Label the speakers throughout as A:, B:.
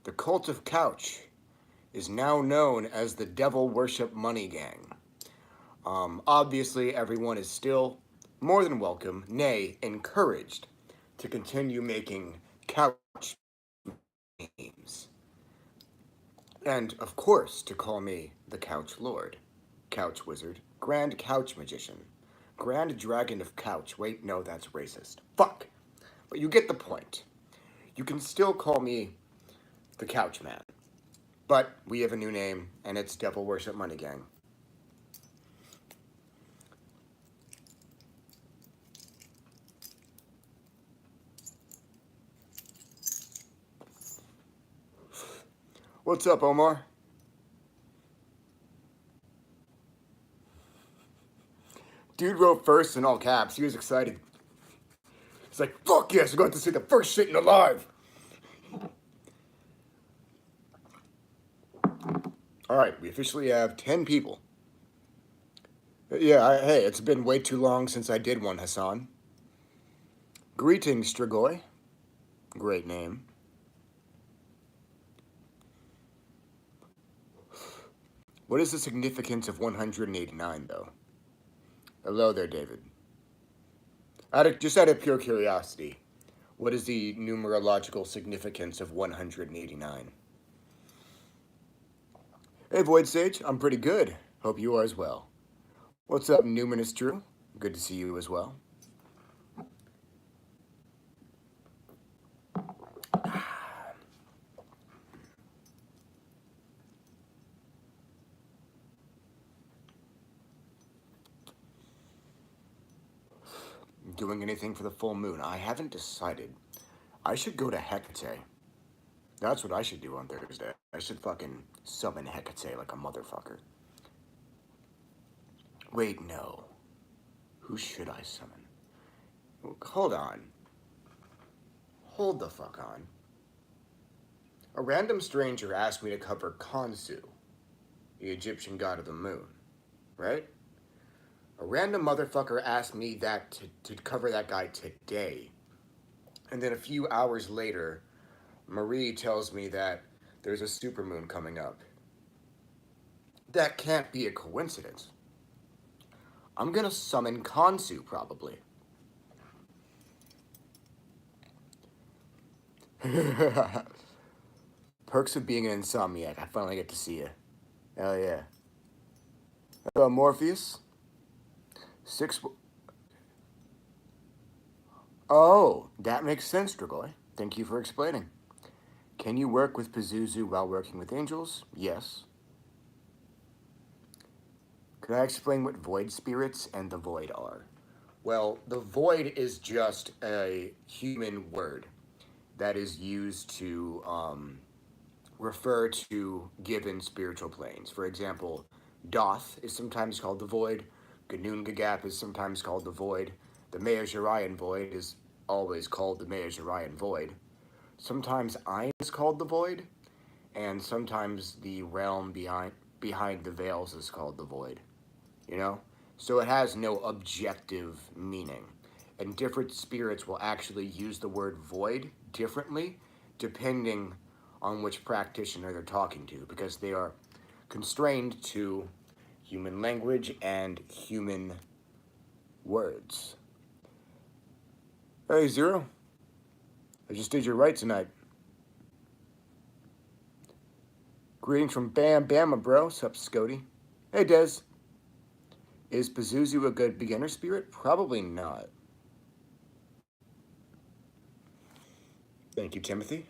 A: The cult of couch is now known as the Devil Worship Money Gang. Obviously, everyone is still more than welcome, nay, encouraged, to continue making couch memes. And, of course, to call me the Couch Lord, Couch Wizard, Grand Couch Magician, Grand Dragon of Couch. Wait, no, that's racist. Fuck! But you get the point. You can still call me the Couch Man. But we have a new name, and it's Devil Worship Money Gang. What's up, Omar? Dude wrote first in all caps. He was excited. He's like, fuck yes, I'm going to see the first shit in alive. Alright, we officially have 10 people. Yeah, hey, it's been way too long since I did one, Hassan. Greetings, Strigoi. Great name. What is the significance of 189, though? Hello there, David. Just out of pure curiosity, what is the numerological significance of 189? Hey, Void Sage, I'm pretty good. Hope you are as well. What's up, Numinous Drew? Good to see you as well. Doing anything for the full moon? I haven't decided. I should go to Hecate. That's what I should do on Thursday. I should fucking summon Hecate like a motherfucker. Wait, no. Who should I summon? Hold on. Hold the fuck on. A random stranger asked me to cover Khonsu, the Egyptian god of the moon, right? A random motherfucker asked me that to cover that guy today. And then a few hours later, Marie tells me that there's a supermoon coming up. That can't be a coincidence. I'm gonna summon Khonsu, probably. Perks of being an insomniac. I finally get to see you. Hell yeah. Hello, Morpheus. Oh, that makes sense, Dragoy. Thank you for explaining. Can you work with Pazuzu while working with angels? Yes. Could I explain what void spirits and the void are? Well, the void is just a human word that is used to refer to given spiritual planes. For example, Doth is sometimes called the void. Ganun is sometimes called the void. The Meazurian void is always called the Meazurian void. Sometimes Ein is called the void, and sometimes the realm behind the veils is called the void. You know? So it has no objective meaning. And different spirits will actually use the word void differently depending on which practitioner they're talking to, because they are constrained to human language and human words. Hey, Zero. I just did your right tonight. Greetings from Bam Bama, bro. Sup, Scody? Hey, Dez. Is Pazuzu a good beginner spirit? Probably not. Thank you, Timothy.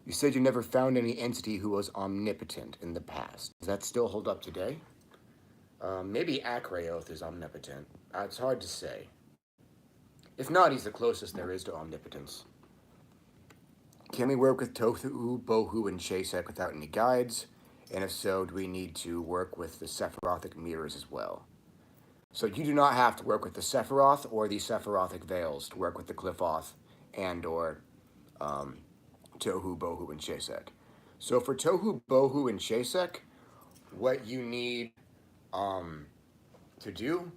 A: You said you never found any entity who was omnipotent in the past. Does that still hold up today? Maybe Akraoth is omnipotent. It's hard to say. If not, he's the closest there is to omnipotence. Can we work with Tohu, Bohu, and Chasek without any guides? And if so, do we need to work with the Sephirothic mirrors as well? So you do not have to work with the Sephiroth or the Sephirothic veils to work with the Qliphoth and or Tohu, Bohu, and Chasek. So for Tohu, Bohu, and Chasek, what you need to do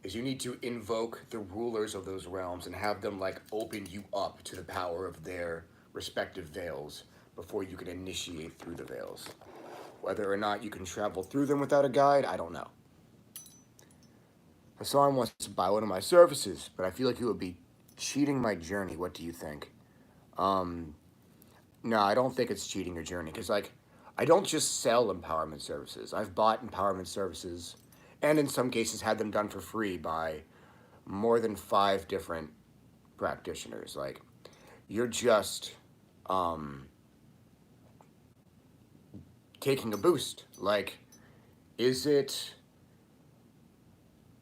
A: is you need to invoke the rulers of those realms and have them like open you up to the power of their respective veils before you can initiate through the veils. Whether or not you can travel through them without a guide, I don't know. Hassan wants to buy one of my services, but I feel like he would be cheating my journey. What do you think? No, I don't think it's cheating your journey, because like I don't just sell empowerment services. I've bought empowerment services and in some cases had them done for free by more than 5 different practitioners. Like you're just taking a boost. Like is a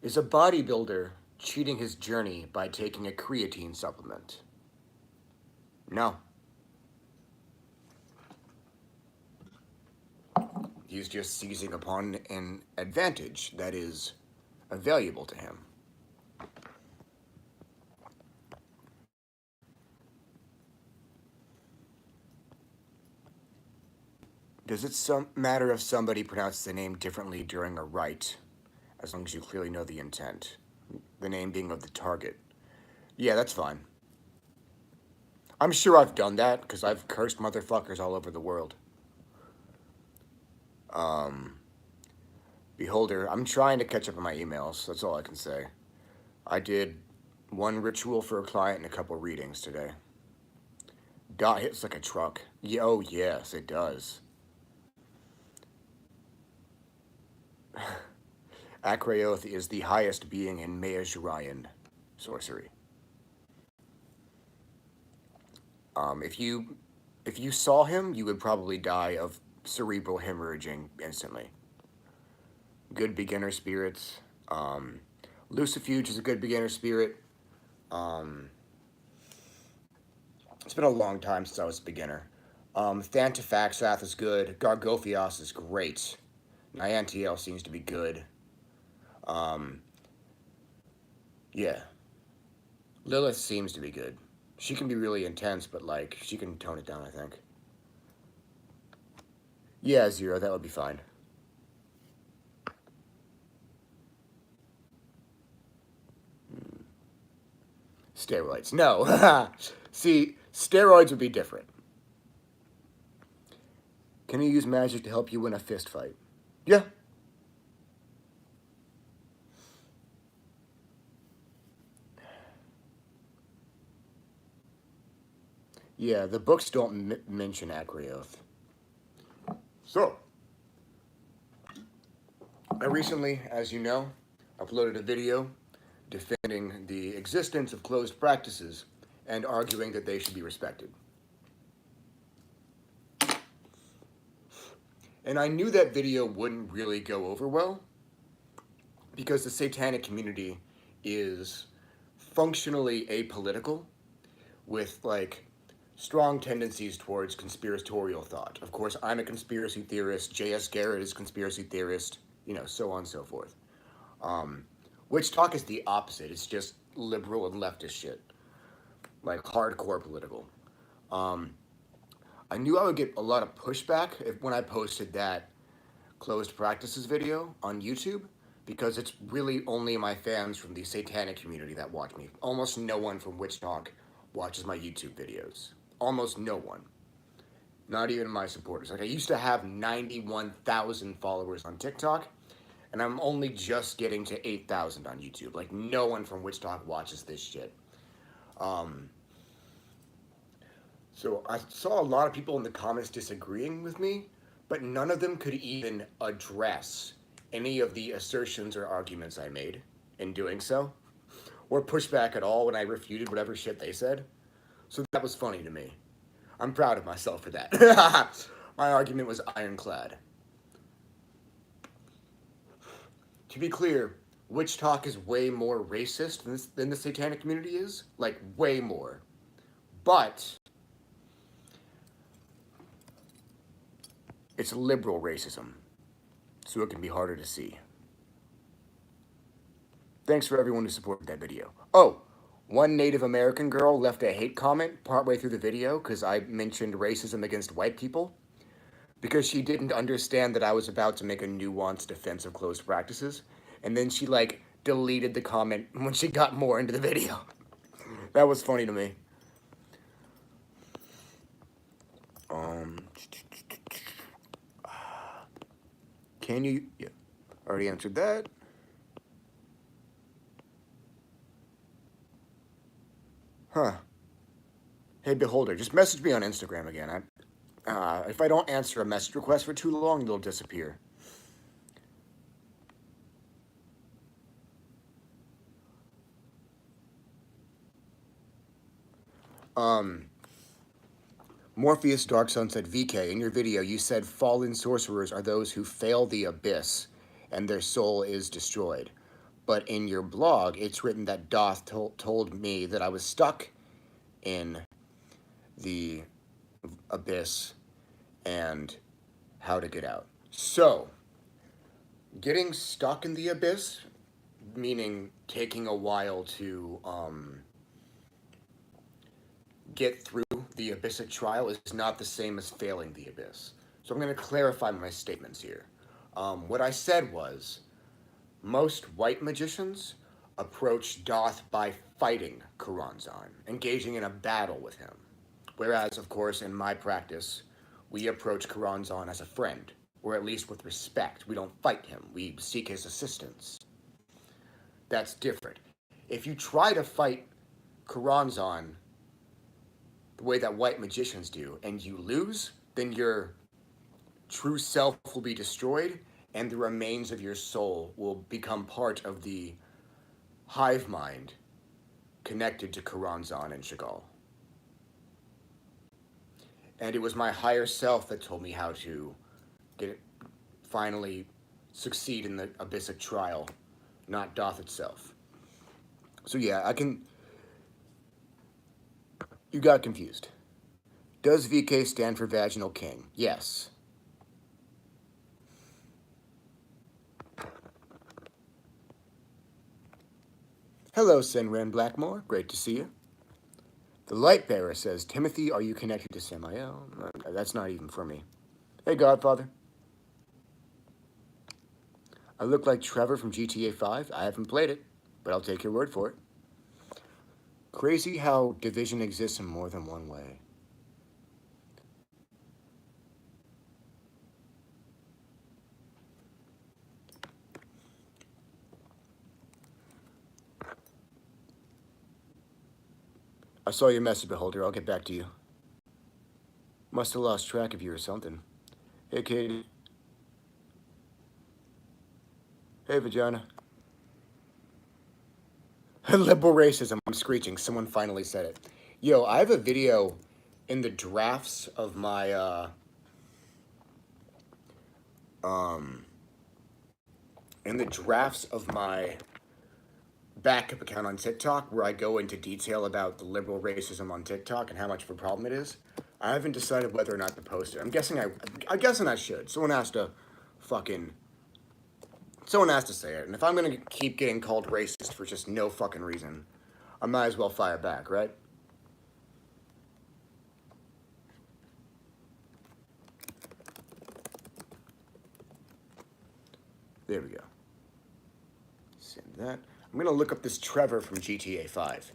A: bodybuilder cheating his journey by taking a creatine supplement? No. He's just seizing upon an advantage that is valuable to him. Does it matter if somebody pronounces the name differently during a rite, as long as you clearly know the intent? The name being of the target. Yeah, that's fine. I'm sure I've done that, because I've cursed motherfuckers all over the world. Beholder, I'm trying to catch up on my emails. That's all I can say. I did 1 ritual for a client and a couple readings today. Dot hits like a truck. Yeah, oh, yes, it does. Akraoth is the highest being in Meajrian sorcery. If you saw him, you would probably die of cerebral hemorrhaging instantly. Good beginner spirits. Lucifuge is a good beginner spirit. It's been a long time since I was a beginner. Thantafaxath is good. Gargophios is great. Niantiel seems to be good. Yeah. Lilith seems to be good. She can be really intense, but like she can tone it down, I think. Yeah, 0, that would be fine. Steroids. No. See, steroids would be different. Can you use magic to help you win a fist fight? Yeah. Yeah, the books don't mention Akraoth. So, I recently, as you know, uploaded a video defending the existence of closed practices and arguing that they should be respected. And I knew that video wouldn't really go over well because the satanic community is functionally apolitical with like strong tendencies towards conspiratorial thought. Of course, I'm a conspiracy theorist. J.S. Garrett is a conspiracy theorist. You know, so on and so forth. Witch talk is the opposite. It's just liberal and leftist shit. Like hardcore political. I knew I would get a lot of pushback when I posted that closed practices video on YouTube because it's really only my fans from the satanic community that watch me. Almost no one from Witch Talk watches my YouTube videos. Almost no one. Not even my supporters. Like I used to have 91,000 followers on TikTok, and I'm only just getting to 8,000 on YouTube. Like no one from Witch Talk watches this shit. So I saw a lot of people in the comments disagreeing with me, but none of them could even address any of the assertions or arguments I made in doing so, or push back at all when I refuted whatever shit they said. So that was funny to me. I'm proud of myself for that. My argument was ironclad. To be clear, Witch Talk is way more racist than the satanic community is. Like, way more. But it's liberal racism, so it can be harder to see. Thanks for everyone who supported that video. Oh, one Native American girl left a hate comment partway through the video because I mentioned racism against white people, because she didn't understand that I was about to make a nuanced defense of closed practices. And then she, like, deleted the comment when she got more into the video. That was funny to me. Can you... Yeah, already answered that. Huh. Hey, Beholder, just message me on Instagram again. If I don't answer a message request for too long, it'll disappear. Morpheus Darksun said, VK, in your video, you said fallen sorcerers are those who fail the abyss and their soul is destroyed. But in your blog, it's written that Doth told me that I was stuck in the abyss and how to get out. So, getting stuck in the abyss, meaning taking a while to get through the abyssic trial, is not the same as failing the abyss. So I'm going to clarify my statements here. What I said was, most white magicians approach Doth by fighting Karanzan, engaging in a battle with him. Whereas, of course, in my practice, we approach Karanzan as a friend, or at least with respect. We don't fight him. We seek his assistance. That's different. If you try to fight Karanzan the way that white magicians do, and you lose, then your true self will be destroyed, and the remains of your soul will become part of the hive mind connected to Karanzan and Chagall. And it was my higher self that told me how to finally succeed in the abyssic trial, not Doth itself. So yeah, you got confused. Does VK stand for Vaginal King? Yes. Hello, Senren Blackmore. Great to see you. The Light Bearer says, Timothy, are you connected to Samael? That's not even for me. Hey, Godfather. I look like Trevor from GTA 5. I haven't played it, but I'll take your word for it. Crazy how division exists in more than one way. I saw your message, Beholder. I'll get back to you. Must have lost track of you or something. Hey, Katie. Hey, Vagina. Liberal racism. I'm screeching. Someone finally said it. Yo, I have a video in the drafts of my, backup account on TikTok where I go into detail about the liberal racism on TikTok and how much of a problem it is. I haven't decided whether or not to post it. I'm guessing I should. Someone has to say it. And if I'm going to keep getting called racist for just no fucking reason, I might as well fire back, right? There we go. Send that. I'm going to look up this Trevor from GTA 5.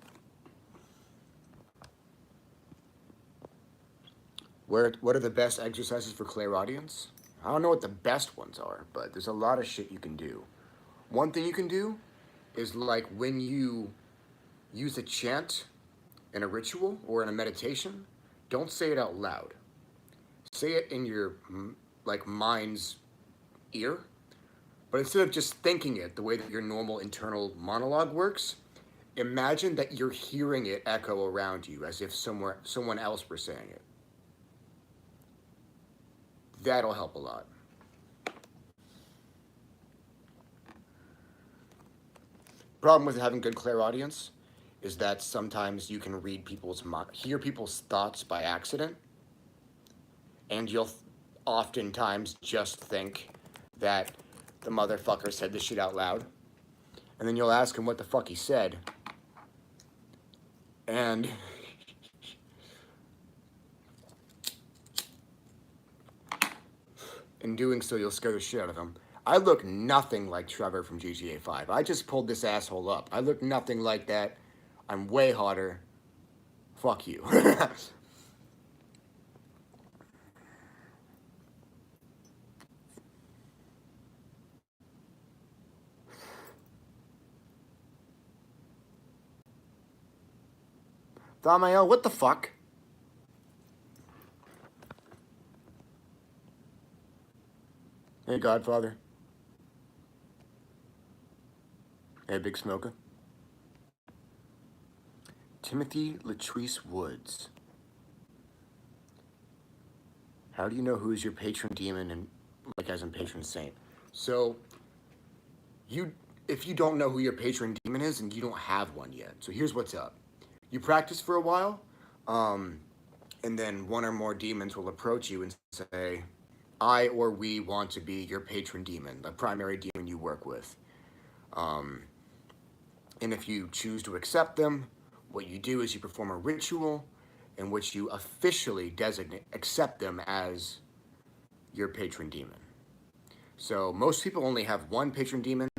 A: What are the best exercises for clairaudience? I don't know what the best ones are, but there's a lot of shit you can do. One thing you can do is, like, when you use a chant in a ritual or in a meditation, don't say it out loud. Say it in your, like, mind's ear. But instead of just thinking it the way that your normal internal monologue works, imagine that you're hearing it echo around you as if someone else were saying it. That'll help a lot. Problem with having good clairaudience is that sometimes you can hear people's thoughts by accident, and you'll oftentimes just think that the motherfucker said this shit out loud, and then you'll ask him what the fuck he said, and in doing so, you'll scare the shit out of him. I look nothing like Trevor from GTA 5. I just pulled this asshole up. I look nothing like that. I'm way hotter. Fuck you. Thamael, what the fuck? Hey, Godfather. Hey, Big Smoker. Timothy Latrice Woods. How do you know who's your patron demon and like as in patron saint? So if you don't know who your patron demon is and you don't have one yet, so here's what's up. You practice for a while, and then one or more demons will approach you and say, I or we want to be your patron demon, the primary demon you work with. And if you choose to accept them, what you do is you perform a ritual in which you officially accept them as your patron demon. So most people only have one patron demon.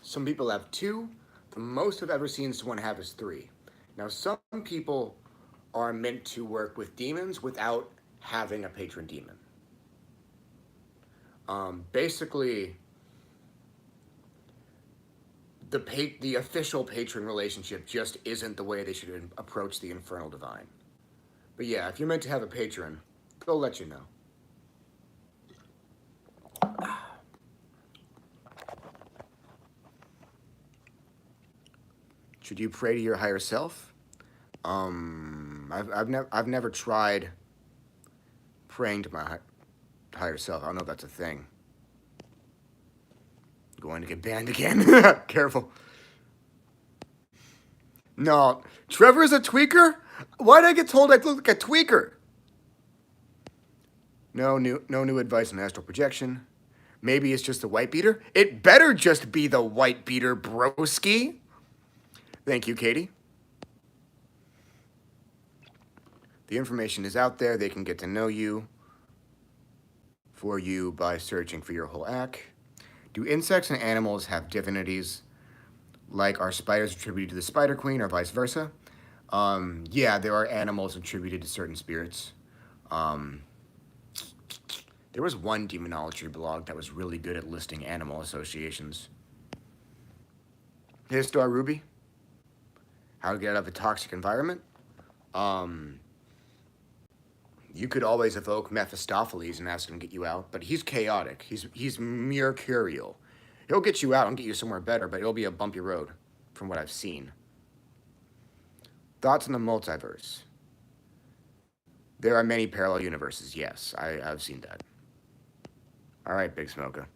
A: Some people have two. The most I've ever seen someone have is three. Now, some people are meant to work with demons without having a patron demon. Basically, the official patron relationship just isn't the way they should approach the infernal divine. But yeah, if you're meant to have a patron, they'll let you know. Should you pray to your higher self? I've never tried praying to my higher self. I don't know if that's a thing. Going to get banned again. Careful. No, Trevor's a tweaker? Why did I get told I look like a tweaker? No new advice on astral projection. Maybe it's just the white beater. It better just be the white beater, broski. Thank you, Katie. The information is out there. They can get to know you for you by searching for your whole act. Do insects and animals have divinities? Like are spiders attributed to the Spider Queen or vice versa? Yeah, there are animals attributed to certain spirits. There was one demonology blog that was really good at listing animal associations. Hey, Star Ruby. How to get out of a toxic environment? You could always evoke Mephistopheles and ask him to get you out, but he's chaotic. He's mercurial. He'll get you out and get you somewhere better, but it'll be a bumpy road, from what I've seen. Thoughts on the multiverse? There are many parallel universes, yes. I've seen that. All right, Big Smoker.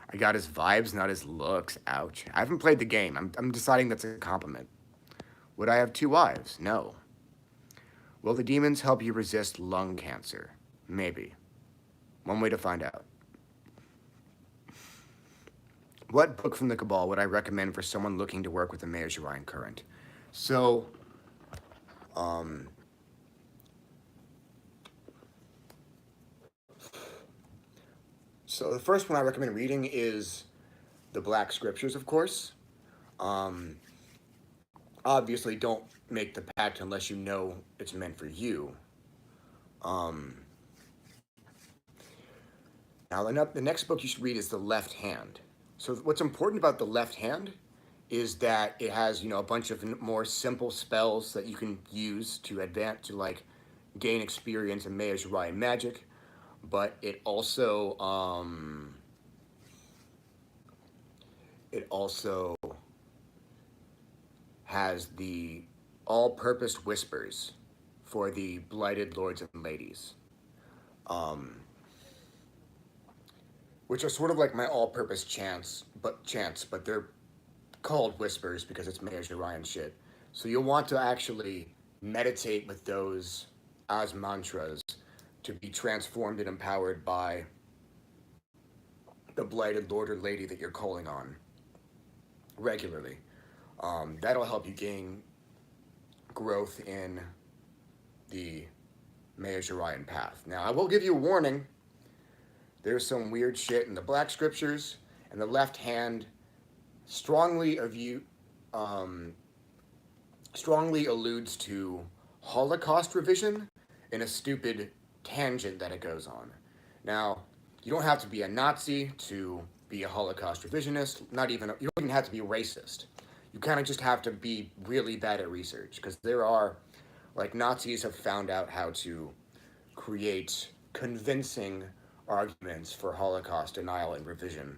A: I got his vibes, not his looks. Ouch. I haven't played the game. I'm deciding that's a compliment. Would I have 2 wives? No. Will the demons help you resist lung cancer? Maybe. One way to find out. What book from the Cabal would I recommend for someone looking to work with the Mayor's Orion current? So, the first one I recommend reading is the Black Scriptures, of course. Obviously, don't make the pact unless you know it's meant for you. Now, the next book you should read is The Left Hand. So what's important about The Left Hand is that it has, a bunch of more simple spells that you can use to advance, to like gain experience in Mayor's Orion magic, but it also has the all-purpose whispers for the blighted lords and ladies, which are sort of like my all-purpose chants, but they're called whispers because it's Mayor's Orion shit. So you'll want to actually meditate with those as mantras to be transformed and empowered by the blighted lord or lady that you're calling on regularly. That'll help you gain growth in the Mayor's Orion path. Now, I will give you a warning. There's some weird shit in the black scriptures, and the left hand strongly um, strongly alludes to Holocaust revision in a stupid tangent that it goes on. Now, you don't have to be a Nazi to be a Holocaust revisionist. You don't even have to be racist. You kind of just have to be really bad at research, because there are, like, Nazis have found out how to create convincing arguments for Holocaust denial and revision.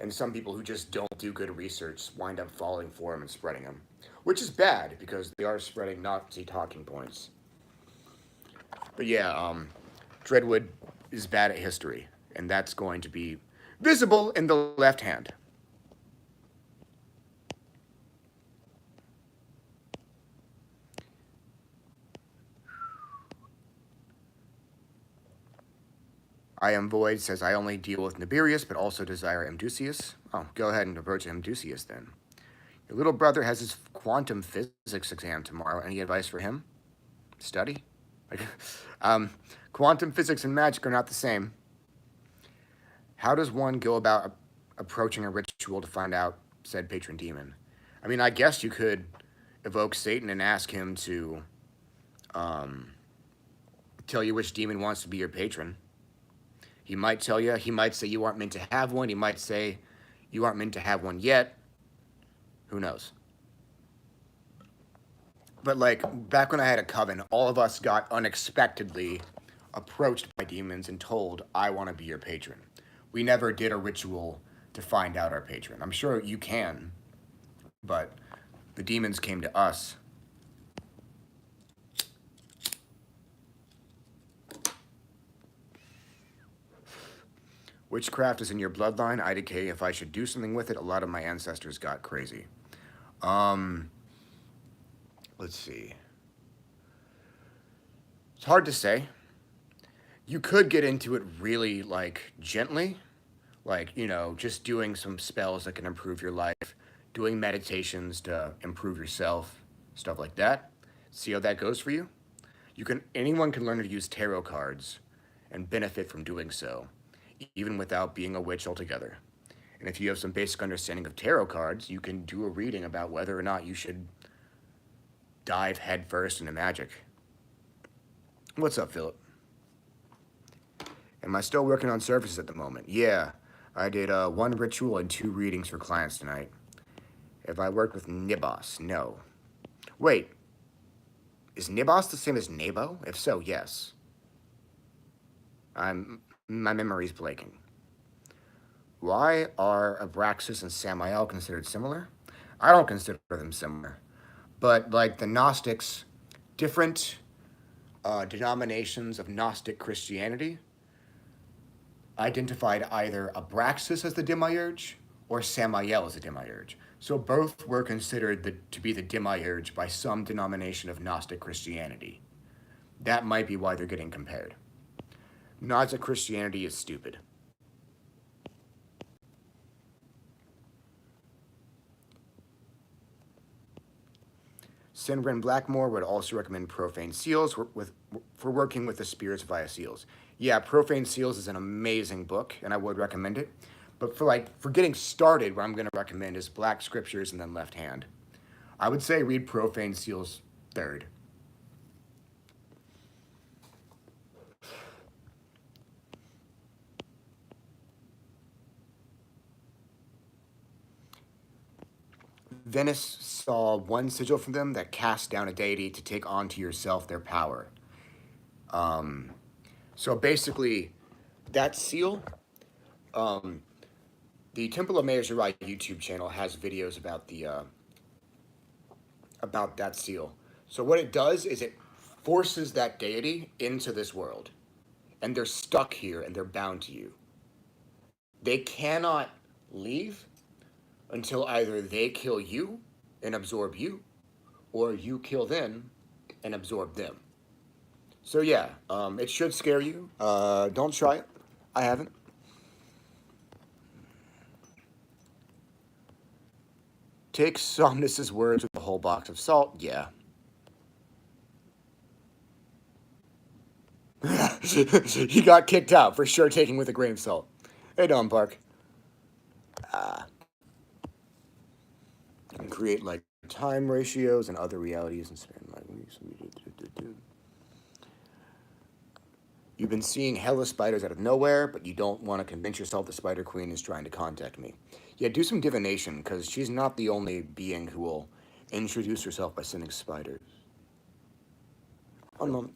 A: And some people who just don't do good research wind up falling for them and spreading them, which is bad because they are spreading Nazi talking points. But yeah, Dreadwood is bad at history, and that's going to be visible in the left hand. I am Void says, I only deal with Nibirius, but also desire Amdusius. Oh, go ahead and approach Amdusius then. Your little brother has his quantum physics exam tomorrow. Any advice for him? Study? Quantum physics and magic are not the same. How does one go about approaching a ritual to find out said patron demon? I mean, I guess you could evoke Satan and ask him to tell you which demon wants to be your patron. He might tell you. He might say you aren't meant to have one. He might say you aren't meant to have one yet. Who knows? But, like, back when I had a coven, all of us got unexpectedly approached by demons and told, I want to be your patron. We never did a ritual to find out our patron. I'm sure you can, but the demons came to us. Witchcraft is in your bloodline. IDK, if I should do something with it, a lot of my ancestors got crazy. Let's see. It's hard to say. You could get into it really, like, gently. Like, you know, just doing some spells that can improve your life. Doing meditations to improve yourself. Stuff like that. See how that goes for you? Anyone can learn to use tarot cards and benefit from doing so, even without being a witch altogether. And if you have some basic understanding of tarot cards, you can do a reading about whether or not you should dive headfirst into magic. What's up, Philip? Am I still working on services at the moment? Yeah, I did 1 ritual and 2 readings for clients tonight. Have I worked with Nibos? No. Wait, is Nibos the same as Nebo? If so, yes. My memory's blanking. Why are Abraxas and Samael considered similar? I don't consider them similar. But, like, the Gnostics, different denominations of Gnostic Christianity identified either Abraxas as the Demiurge or Samael as the Demiurge. So both were considered to be the Demiurge by some denomination of Gnostic Christianity. That might be why they're getting compared. Gnostic Christianity is stupid. Sinrin Blackmore would also recommend Profane Seals for working with the spirits via seals. Yeah, Profane Seals is an amazing book, and I would recommend it. But for getting started, what I'm going to recommend is Black Scriptures and then Left Hand. I would say read Profane Seals third. Venice saw 1 sigil from them that cast down a deity to take onto yourself their power. So basically, that seal, the Temple of Meizurai YouTube channel has videos about that seal. So what it does is it forces that deity into this world, and they're stuck here and they're bound to you. They cannot leave until either they kill you and absorb you, or you kill them and absorb them. So yeah, it should scare you. Don't try it. I haven't. Take Somnus's words with a whole box of salt. Yeah. He got kicked out for sure, taking with a grain of salt. Hey, Don Park. And create like time ratios and other realities and spend like. You've been seeing hella spiders out of nowhere, but you don't want to convince yourself the Spider Queen is trying to contact me. Yeah, do some divination, because she's not the only being who will introduce herself by sending spiders. One moment.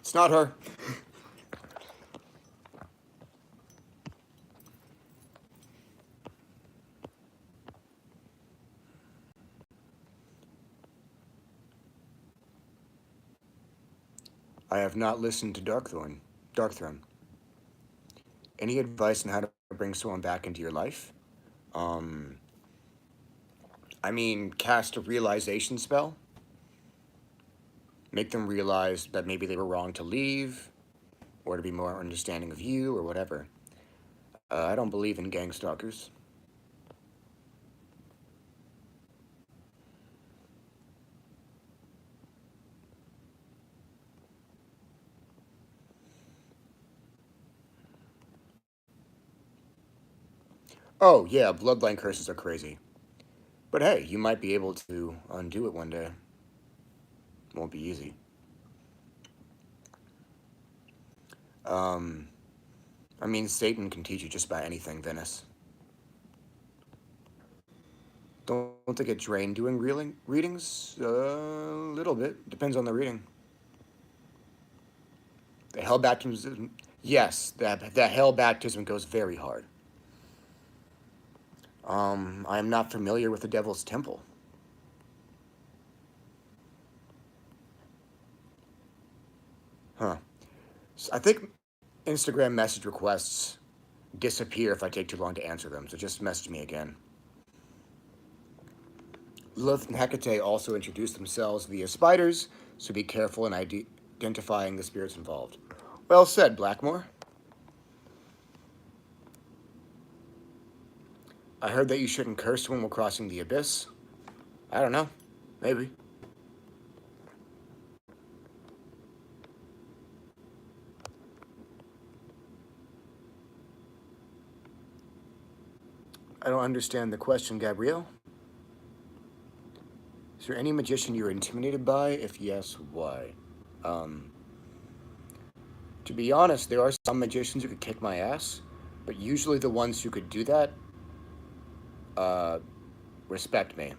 A: It's not her. I have not listened to Darkthrone. Any advice on how to bring someone back into your life? Um, I mean, cast a realization spell. Make them realize that maybe they were wrong to leave, or to be more understanding of you, or whatever. I don't believe in gang stalkers. Oh, yeah, bloodline curses are crazy. But hey, you might be able to undo it one day. It won't be easy. Um, I mean, Satan can teach you just about anything, Venice. Don't they get drained doing readings? A little bit. Depends on the reading. The hell baptism. Yes, that hell baptism goes very hard. I am not familiar with the Devil's Temple. Huh. So I think Instagram message requests disappear if I take too long to answer them, so just message me again. Lilith and Hecate also introduce themselves via spiders, so be careful in identifying the spirits involved. Well said, Blackmore. I heard that you shouldn't curse when we're crossing the abyss. I don't know. Maybe. I don't understand the question, Gabrielle. Is there any magician you're intimidated by? If yes, why? Um, to be honest, there are some magicians who could kick my ass, but usually the ones who could do that, uh, respect me.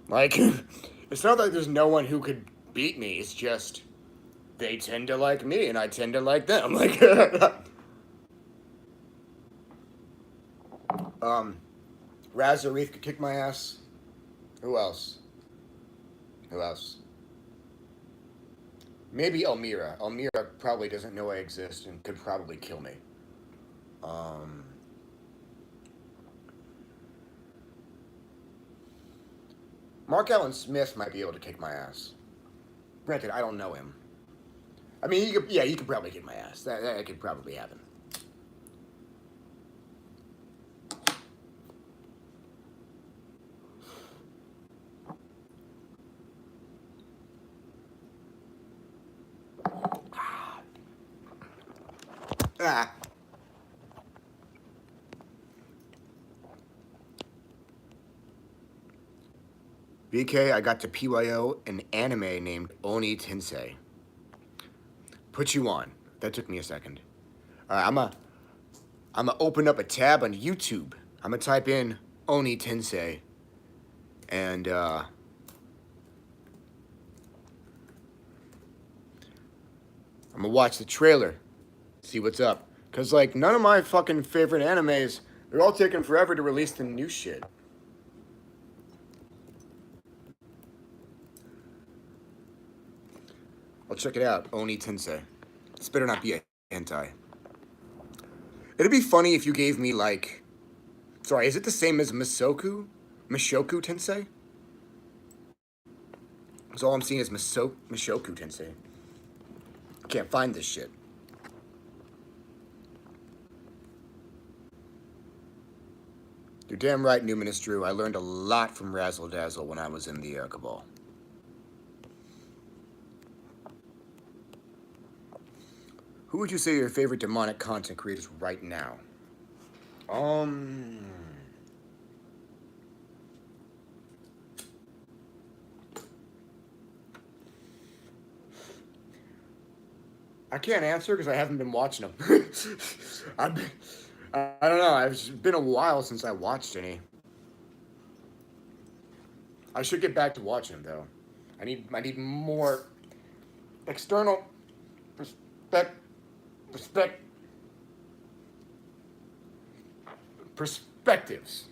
A: Like, it's not like there's no one who could beat me, it's just they tend to like me and I tend to like them. Like, um, Razarith could kick my ass. Who else? Who else? Maybe Elmira. Elmira probably doesn't know I exist and could probably kill me. Um, Mark Allen Smith might be able to kick my ass. Granted, I don't know him. I mean, he could probably kick my ass. That could probably happen. Ah. BK, I got to PYO an anime named Oni Tensei. Put you on. That took me a second. Alright, I'm gonna open up a tab on YouTube. I'm gonna type in Oni Tensei. And, I'm gonna watch the trailer. See what's up. Because, like, none of my fucking favorite animes, they're all taking forever to release the new shit. I'll check it out. Oni Tensei. This better not be a hentai. It'd be funny if you gave me, like, Sorry, is it the same as Mishoku Tensei? Because all I'm seeing is Mishoku Tensei. Can't find this shit. You're damn right, Numinous Drew. I learned a lot from Razzle Dazzle when I was in the Cabal. Who would you say are your favorite demonic content creators right now? I can't answer because I haven't been watching them. I don't know. It's been a while since I watched any. I should get back to watching them though. I need more external perspectives.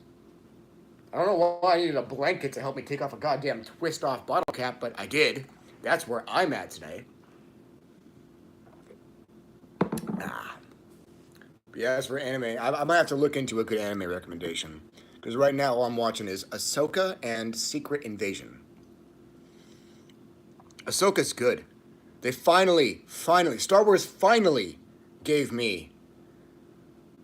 A: I don't know why I needed a blanket to help me take off a goddamn twist off bottle cap, but I did. That's where I'm at today. Yeah, as for anime, I might have to look into a good anime recommendation. Because right now all I'm watching is Ahsoka and Secret Invasion. Ahsoka's good. They finally, Star Wars finally gave me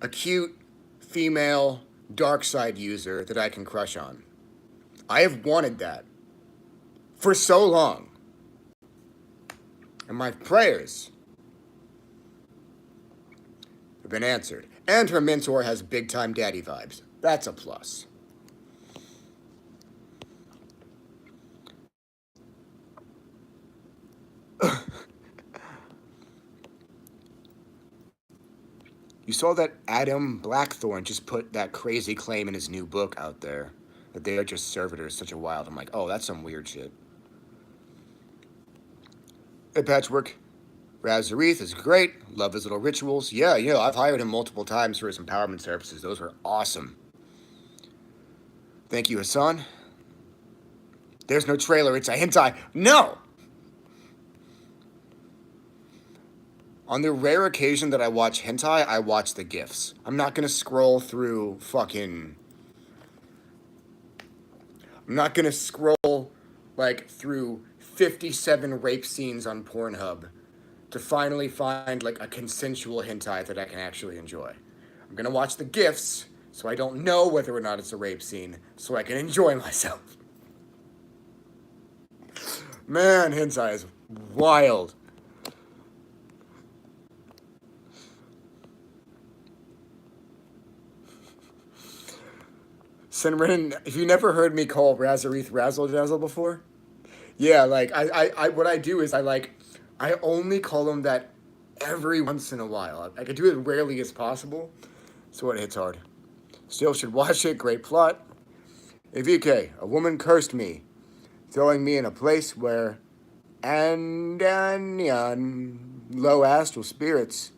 A: a cute female dark side user that I can crush on. I have wanted that for so long. And my prayers have been answered. And her mentor has big time daddy vibes. That's a plus. You saw that Adam Blackthorne just put that crazy claim in his new book out there that they are just servitors, such a wild. I'm like, oh, that's some weird shit. Hey, Patchwork. Razareth is great. Love his little rituals. Yeah, I've hired him multiple times for his empowerment services. Those were awesome. Thank you, Hassan. There's no trailer. It's a hentai. No! On the rare occasion that I watch hentai, I watch the GIFs. I'm not gonna scroll through fucking... I'm not gonna scroll, through 57 rape scenes on Pornhub to finally find, a consensual hentai that I can actually enjoy. I'm gonna watch the GIFs, so I don't know whether or not it's a rape scene, so I can enjoy myself. Man, hentai is wild. Sinrin, if you never heard me call Razareth Razzle Dazzle before, yeah, I what I do is I only call him that every once in a while. I can do it rarely as possible, so it hits hard. Still should watch it. Great plot. AVK, a woman cursed me, throwing me in a place where Andanyan low astral spirits.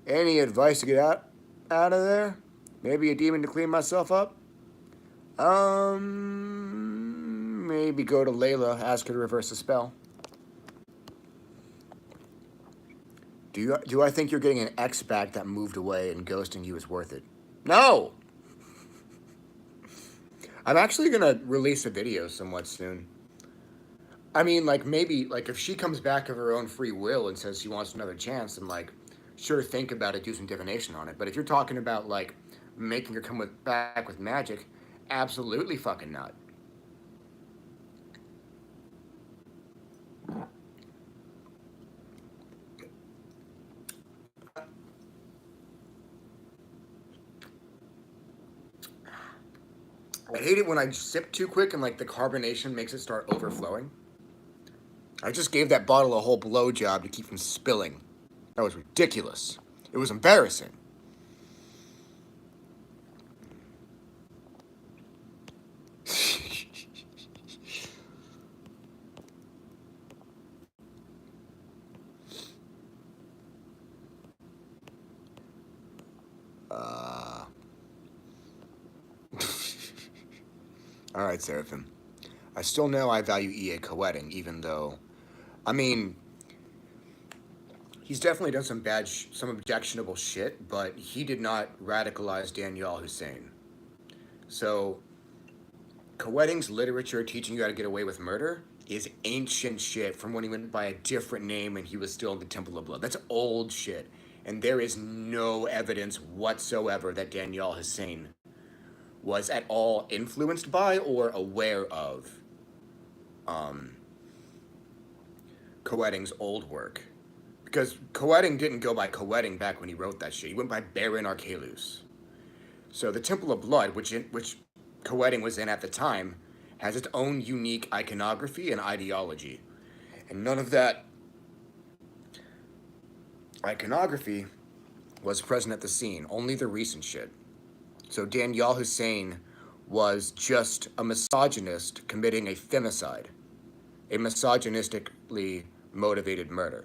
A: Any advice to get out of there? Maybe a demon to clean myself up? Maybe go to Layla, ask her to reverse the spell. Do I think you're getting an ex back that moved away and ghosting you is worth it? No! I'm actually gonna release a video somewhat soon. I mean, maybe, if she comes back of her own free will and says she wants another chance, then, sure, think about it, do some divination on it. But if you're talking about, making her come back with magic, absolutely fucking not. I hate it when I sip too quick and the carbonation makes it start overflowing. I just gave that bottle a whole blowjob to keep from spilling. That was ridiculous. It was embarrassing. Alright, Seraphim. I still know I value EA co-wedding, even though... I mean... He's definitely done some objectionable shit, but he did not radicalize Daniel Hussein. So, Coetting's literature teaching you how to get away with murder is ancient shit from when he went by a different name and he was still in the Temple of Blood. That's old shit. And there is no evidence whatsoever that Daniel Hussein was at all influenced by or aware of Coetting's old work. Because Coetting didn't go by Coetting back when he wrote that shit. He went by Baron Archelaus. So the Temple of Blood, which Coetting was in at the time, has its own unique iconography and ideology. And none of that iconography was present at the scene, only the recent shit. So Daniel Hussein was just a misogynist committing a femicide, a misogynistically motivated murder.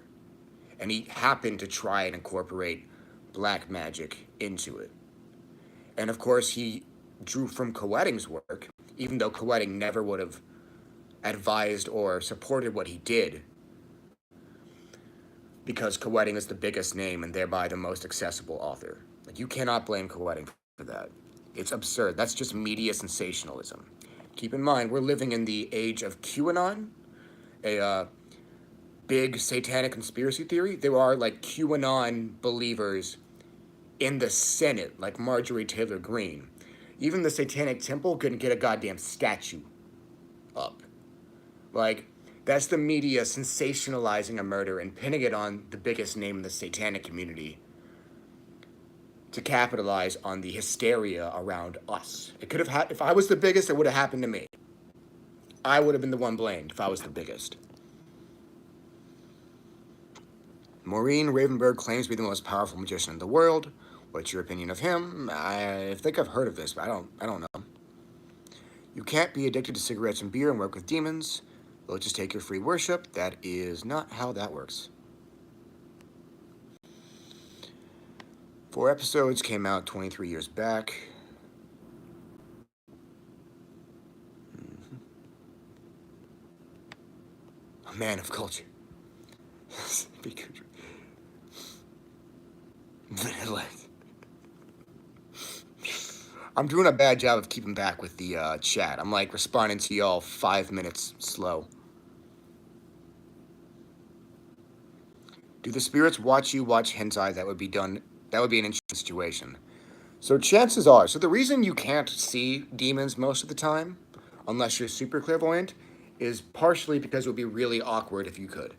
A: And he happened to try and incorporate black magic into it. And of course, he drew from Coetting's work, even though Coetting never would have advised or supported what he did, because Coetting is the biggest name and thereby the most accessible author. Like, you cannot blame Coetting for that. It's absurd. That's just media sensationalism. Keep in mind, we're living in the age of QAnon, a big satanic conspiracy theory. There are, like, QAnon believers in the Senate, like Marjorie Taylor Greene. Even the Satanic Temple couldn't get a goddamn statue up. Like, that's the media sensationalizing a murder and pinning it on the biggest name in the satanic community to capitalize on the hysteria around us. It could have if I was the biggest, it would have happened to me. I would have been the one blamed if I was the biggest. Maureen Ravenberg claims to be the most powerful magician in the world. What's your opinion of him? I think I've heard of this, but I don't know. You can't be addicted to cigarettes and beer and work with demons. They'll just take your free worship. That is not how that works. 4 episodes came out 23 years back. A man of culture. I'm doing a bad job of keeping back with the chat. I'm like responding to y'all 5 minutes slow. Do the spirits watch you watch hentai? That would be an interesting situation. So chances are, the reason you can't see demons most of the time, unless you're super clairvoyant, is partially because it would be really awkward if you could.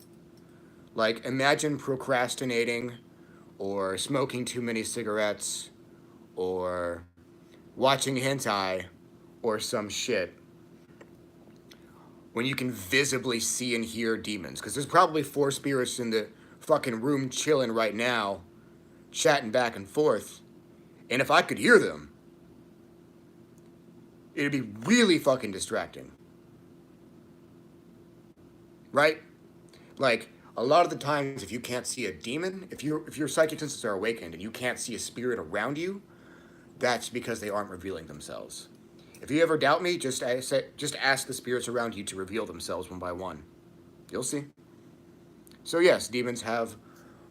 A: Like, imagine procrastinating, or smoking too many cigarettes, or watching hentai, or some shit, when you can visibly see and hear demons. Because there's probably 4 spirits in the fucking room chilling right now, chatting back and forth. And if I could hear them, it'd be really fucking distracting. Right? Like, a lot of the times, if you can't see a demon, if your psychic senses are awakened and you can't see a spirit around you, that's because they aren't revealing themselves. If you ever doubt me, just ask the spirits around you to reveal themselves one by one. You'll see. So yes, demons have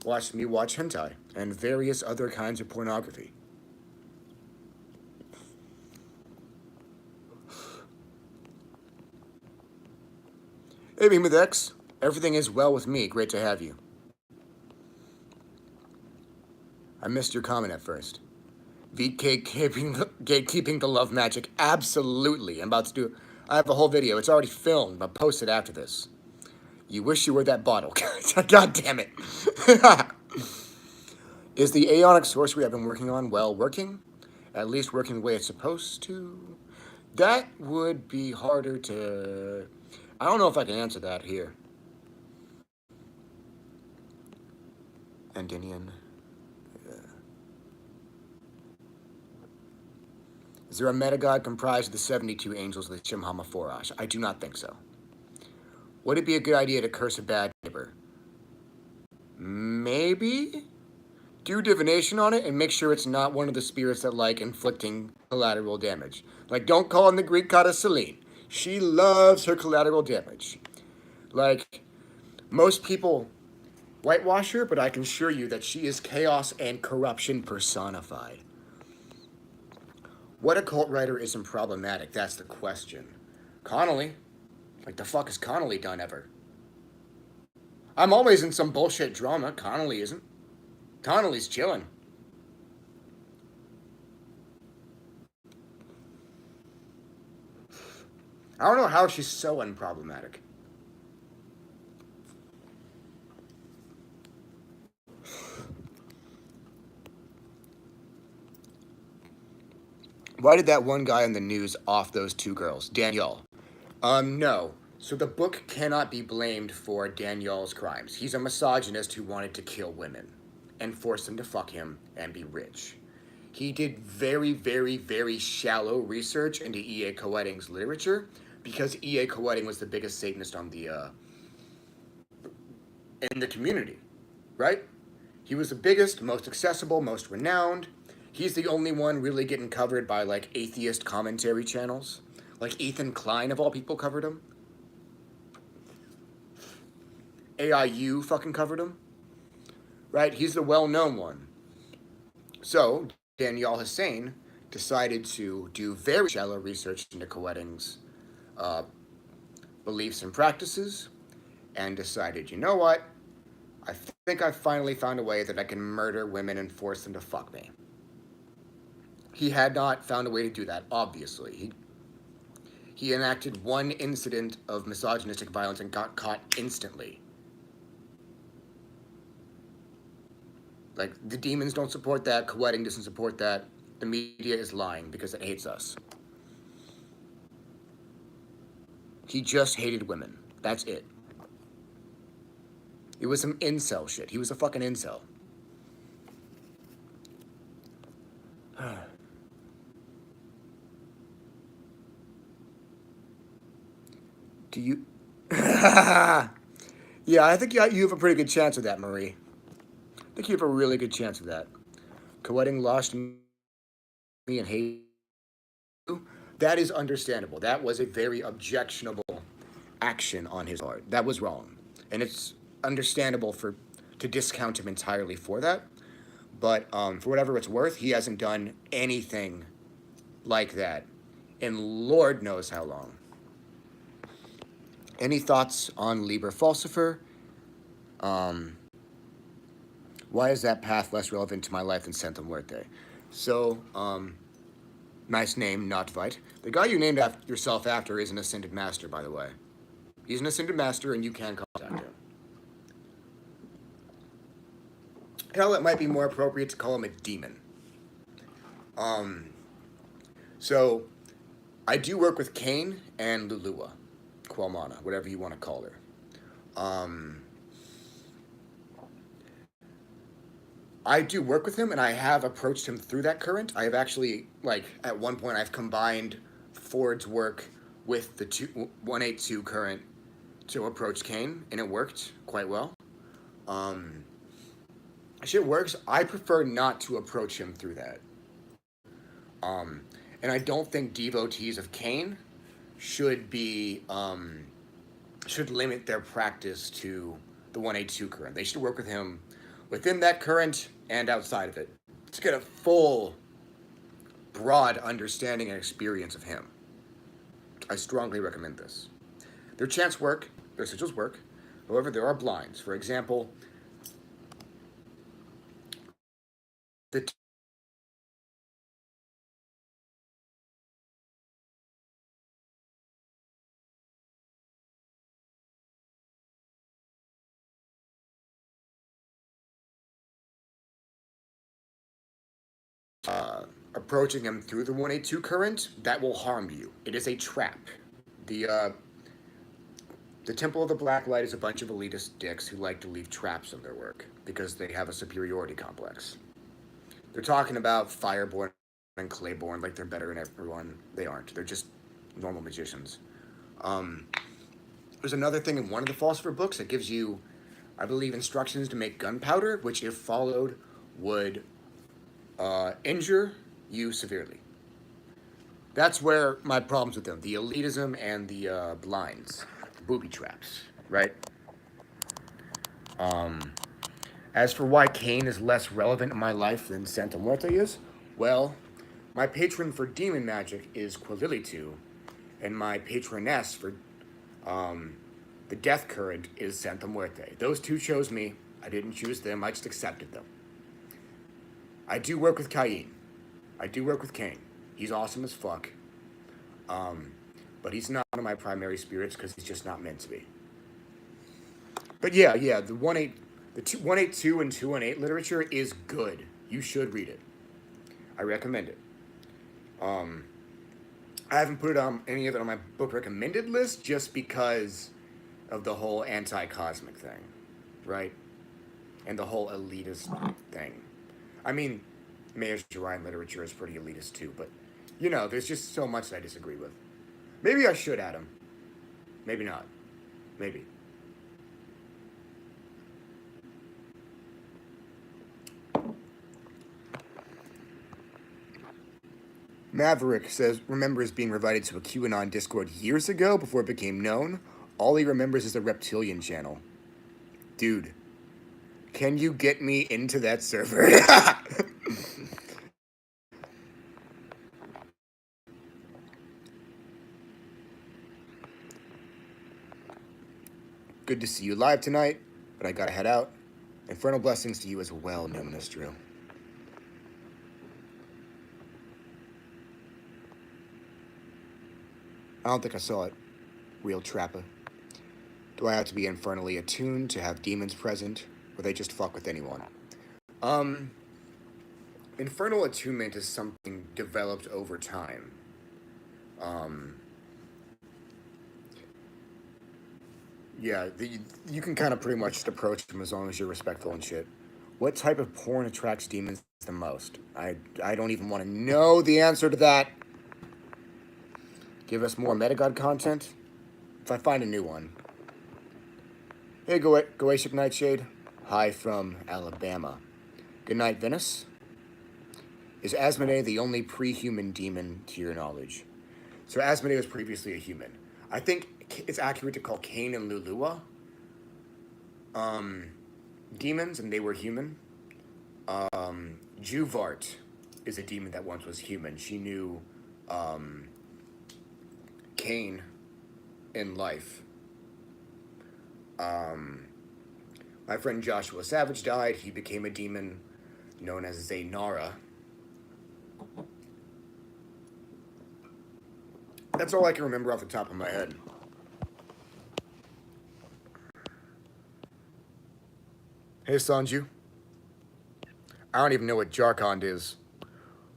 A: watched me watch hentai and various other kinds of pornography. Hey, Beam with X. Everything is well with me. Great to have you. I missed your comment at first. VK gatekeeping the love magic. Absolutely. I have a whole video. It's already filmed. I'll post it after this. You wish you were that bottle. God damn it. Is the aeonic sorcery I've been working on working? At least working the way it's supposed to? That would be harder to... I don't know if I can answer that here. Andinian. Yeah. Is there a metagod comprised of the 72 angels of the Shimhama Forash? I do not think so. Would it be a good idea to curse a bad neighbor? Maybe. Do divination on it and make sure it's not one of the spirits that like inflicting collateral damage. Like, don't call on the Greek goddess Selene. She loves her collateral damage. Like, most people whitewash her, but I can assure you that she is chaos and corruption personified. What occult writer isn't problematic? That's the question. Connolly. Like, the fuck has Connolly done ever? I'm always in some bullshit drama. Connolly isn't. Connolly's chilling. I don't know how she's so unproblematic. Why did that one guy in the news off those two girls? Danielle. No. So the book cannot be blamed for Danielle's crimes. He's a misogynist who wanted to kill women and force them to fuck him and be rich. He did very, very, very shallow research into E.A. Koetting's literature because E.A. Koetting was the biggest Satanist on in the community, right? He was the biggest, most accessible, most renowned. He's the only one really getting covered by, like, atheist commentary channels. Like, Ethan Klein, of all people, covered him. AIU fucking covered him. Right? He's the well-known one. So, Danielle Hussein decided to do very shallow research into Koetting's beliefs and practices and decided, you know what? I think I've finally found a way that I can murder women and force them to fuck me. He had not found a way to do that, obviously. He enacted one incident of misogynistic violence and got caught instantly. Like, the demons don't support that, Koetting doesn't support that, the media is lying because it hates us. He just hated women. That's it. It was some incel shit. He was a fucking incel. Do you... Yeah, I think you have a pretty good chance of that, Marie. I think you have a really good chance of that. Koetting lost me and hate you. That is understandable. That was a very objectionable action on his part. That was wrong. And it's understandable to discount him entirely for that. But for whatever it's worth, he hasn't done anything like that in Lord knows how long. Any thoughts on Liber Falsifer? Why is that path less relevant to my life than Santa Muerte? So, nice name, not Vite. The guy you named yourself after is an Ascended Master, by the way. He's an Ascended Master, and you can contact him. Hell, it might be more appropriate to call him a demon. So, I do work with Cain and Lulua. Qualmana, whatever you want to call her. I do work with him, and I have approached him through that current. I have actually, like, at one point, I've combined Ford's work with the 182 current to approach Cain, and it worked quite well. Shit works. I prefer not to approach him through that. And I don't think devotees of Cain should limit their practice to the 182 current. They should work with him within that current and outside of it to get a full, broad understanding and experience of him. I strongly recommend this. Their chants work, their sigils work. However, there are blinds. For example, the approaching him through the 182 current, that will harm you. It is a trap. The Temple of the Black Light is a bunch of elitist dicks who like to leave traps in their work because they have a superiority complex. They're talking about Fireborn and Clayborn like they're better than everyone. They aren't. They're just normal magicians. There's another thing in one of the Falsifer books that gives you, I believe, instructions to make gunpowder, which, if followed, would injure you severely. That's where my problems with them, the elitism and the blinds, booby traps, right? As for why Cain is less relevant in my life than Santa Muerte is, well, my patron for demon magic is Quililitu, and my patroness for the death current is Santa Muerte. Those two chose me. I didn't choose them, I just accepted them. I do work with Cain. I do work with Cain. He's awesome as fuck. But he's not one of my primary spirits because he's just not meant to be. But yeah, the 182 and 218 literature is good. You should read it. I recommend it. I haven't put any of it on my book recommended list just because of the whole anti-cosmic thing, right? And the whole elitist thing. I mean, Mayor's Ryan literature is pretty elitist too, but you know, there's just so much that I disagree with. Maybe I should add him. Maybe not. Maybe. Maverick says, remembers being invited to a QAnon Discord years ago before it became known. All he remembers is the reptilian channel. Dude, can you get me into that server? Good to see you live tonight, but I gotta head out. Infernal blessings to you as well, Numinous Drew. I don't think I saw it. Real Trapper. Do I have to be infernally attuned to have demons present, or they just fuck with anyone? Infernal attunement is something developed over time. Yeah, you can kind of pretty much just approach them as long as you're respectful and shit. What type of porn attracts demons the most? I don't even want to know the answer to that. Give us more Metagod content? If I find a new one. Hey, Goatic Nightshade. Hi from Alabama. Good night, Venice. Is Asmodee the only pre-human demon to your knowledge? So Asmodee was previously a human. I think it's accurate to call Cain and Lulua demons, and they were human. Juvart is a demon that once was human. She knew Cain in life. My friend Joshua Savage died. He became a demon known as Zaynara. That's all I can remember off the top of my head. Hey, Sanju. I don't even know what Jarkond is.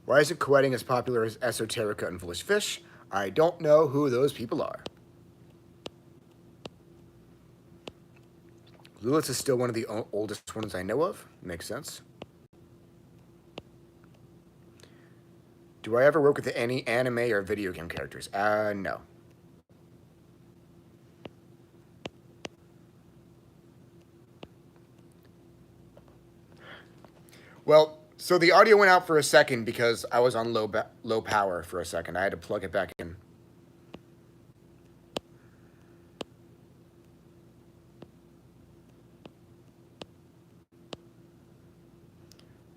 A: Why isn't Coeting as popular as Esoterica and Foolish Fish? I don't know who those people are. Lilith is still one of the oldest ones I know of. Makes sense. Do I ever work with any anime or video game characters? No. Well, so the audio went out for a second because I was on low power for a second. I had to plug it back in.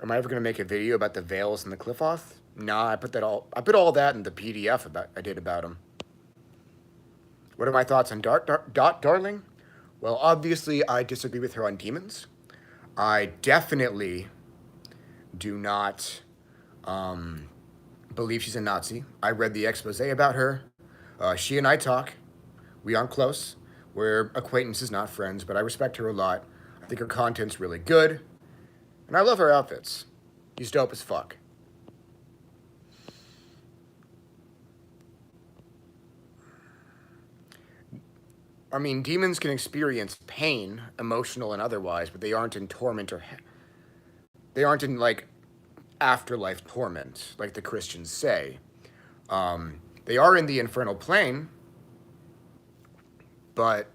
A: Am I ever gonna make a video about the Veils and the Cliffoth? Nah, I put all that in the PDF I did about them. What are my thoughts on Dot Darling? Well, obviously I disagree with her on demons. I definitely do not believe she's a Nazi. I read the expose about her. She and I talk. We aren't close. We're acquaintances, not friends, but I respect her a lot. I think her content's really good. And I love her outfits. She's dope as fuck. I mean, demons can experience pain, emotional and otherwise, but they aren't in torment they aren't in, like, afterlife torment, like the Christians say. They are in the infernal plane, but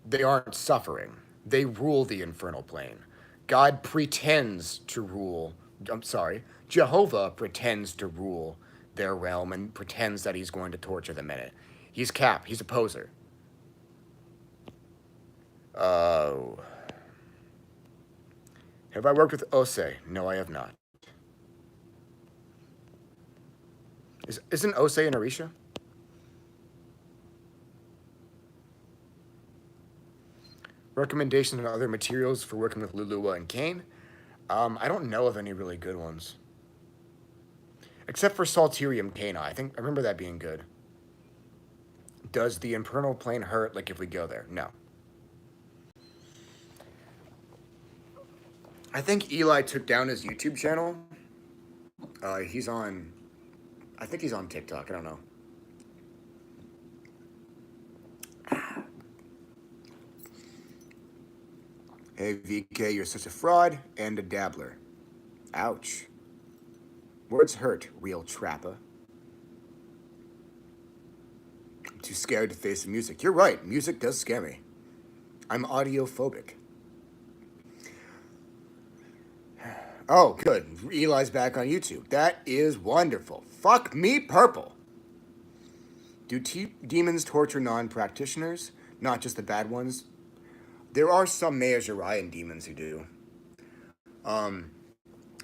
A: they aren't suffering. They rule the infernal plane. God pretends to rule, Jehovah pretends to rule their realm and pretends that he's going to torture them in it. He's Cap, he's a poser. Oh. Have I worked with Ose? No, I have not. Isn't Ose an Orisha? Recommendations on other materials for working with Lulua and Kane? I don't know of any really good ones. Except for Salterium Cana. I remember that being good. Does the infernal plane hurt like if we go there? No. I think Eli took down his YouTube channel. He's on... I think he's on TikTok. I don't know. Hey, VK, you're such a fraud and a dabbler. Ouch. Words hurt, real trapper. I'm too scared to face the music. You're right, music does scare me. I'm audiophobic. Oh, good. Eli's back on YouTube. That is wonderful. Fuck me purple. Do demons torture non-practitioners? Not just the bad ones? There are some Meazurian demons who do.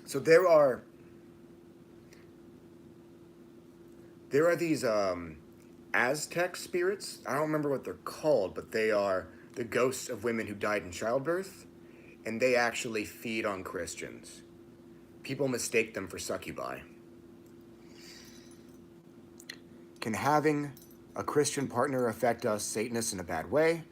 A: So there are these Aztec spirits. I don't remember what they're called, but they are the ghosts of women who died in childbirth, and they actually feed on Christians. People mistake them for succubi. Can having a Christian partner affect us Satanists in a bad way?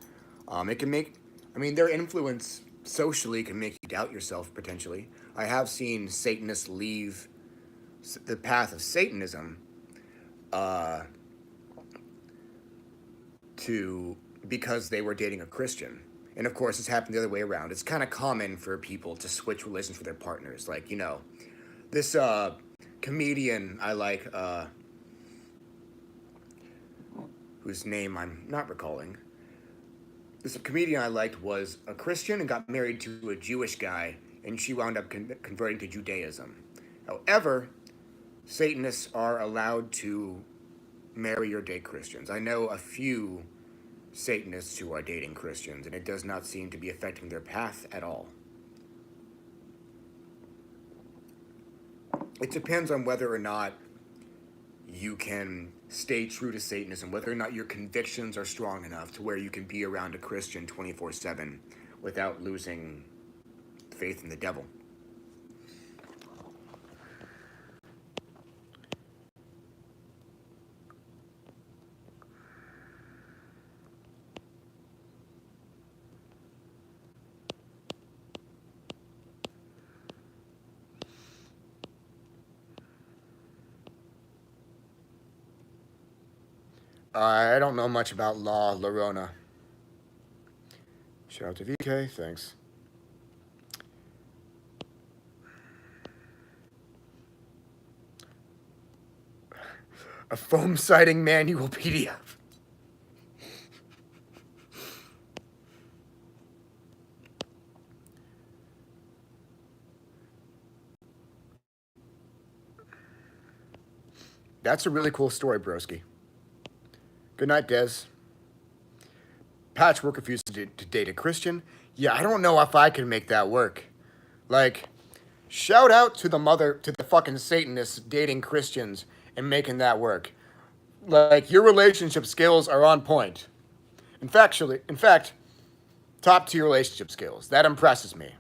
A: It can make, their influence socially can make you doubt yourself, potentially. I have seen Satanists leave the path of Satanism because they were dating a Christian. And of course, it's happened the other way around. It's kind of common for people to switch religions for their partners. Like, this comedian I like, whose name I'm not recalling. This comedian I liked was a Christian and got married to a Jewish guy, and she wound up converting to Judaism. However, Satanists are allowed to marry or date Christians. I know a few Satanists who are dating Christians, and it does not seem to be affecting their path at all. It depends on whether or not you can stay true to Satanism, whether or not your convictions are strong enough to where you can be around a Christian 24/7 without losing faith in the devil. I don't know much about La Llorona. Shout out to VK, thanks. A foam sighting manual PDF. That's a really cool story, broski. Good night, Des. Patchwork refused to date a Christian. Yeah, I don't know if I can make that work. Like, shout out to the fucking Satanists dating Christians and making that work. Like, your relationship skills are on point. In fact, top tier relationship skills. That impresses me.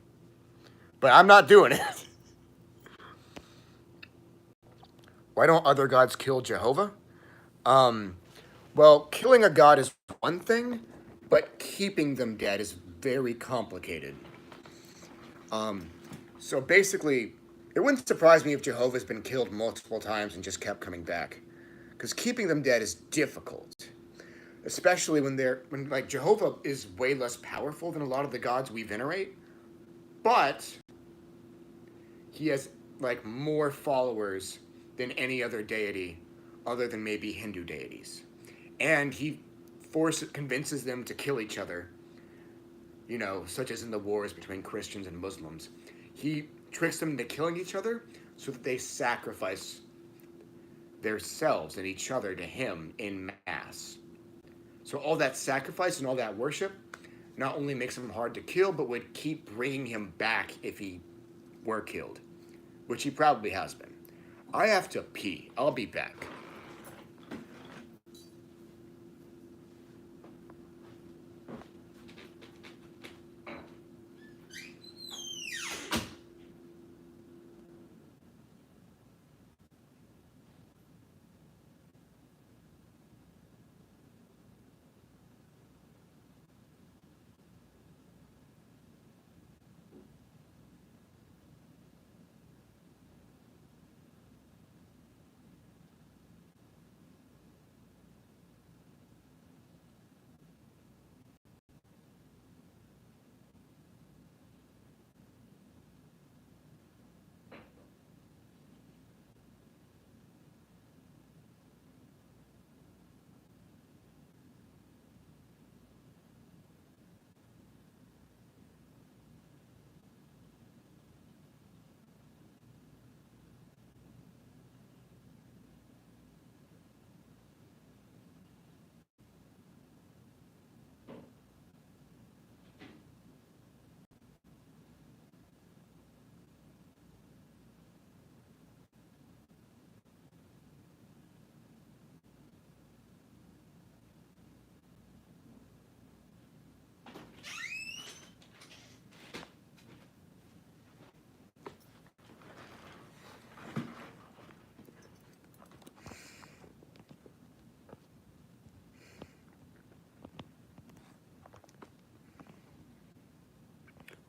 A: But I'm not doing it. Why don't other gods kill Jehovah? Well, killing a god is one thing, but keeping them dead is very complicated. So basically, it wouldn't surprise me if Jehovah's been killed multiple times and just kept coming back. Because keeping them dead is difficult. Especially when Jehovah is way less powerful than a lot of the gods we venerate. But he has, more followers than any other deity other than maybe Hindu deities. And he convinces them to kill each other, such as in the wars between Christians and Muslims. He tricks them into killing each other so that they sacrifice themselves and each other to him in mass. So all that sacrifice and all that worship not only makes him hard to kill, but would keep bringing him back if he were killed, which he probably has been. I have to pee. I'll be back.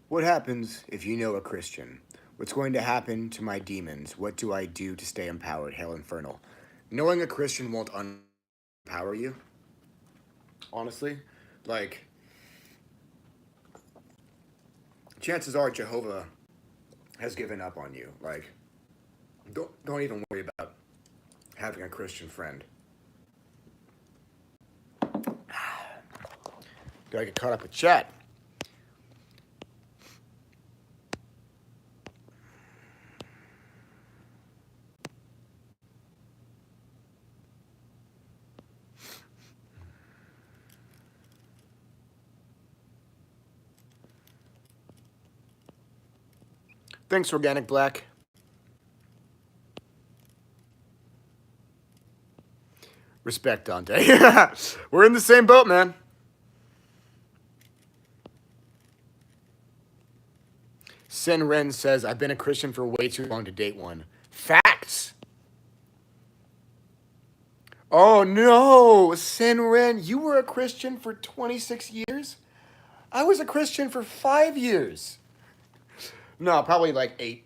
A: What happens if you know a Christian? What's going to happen to my demons? What do I do to stay empowered? Hail Infernal. Knowing a Christian won't empower you. Honestly. Like, chances are Jehovah has given up on you. Like, don't even worry about having a Christian friend. Gotta get caught up with chat. Thanks, Organic Black. Respect, Dante. We're in the same boat, man. Sen Ren says, I've been a Christian for way too long to date one. Facts. Oh, no. Sen Ren, you were a Christian for 26 years? I was a Christian for 5 years. No, probably like 8.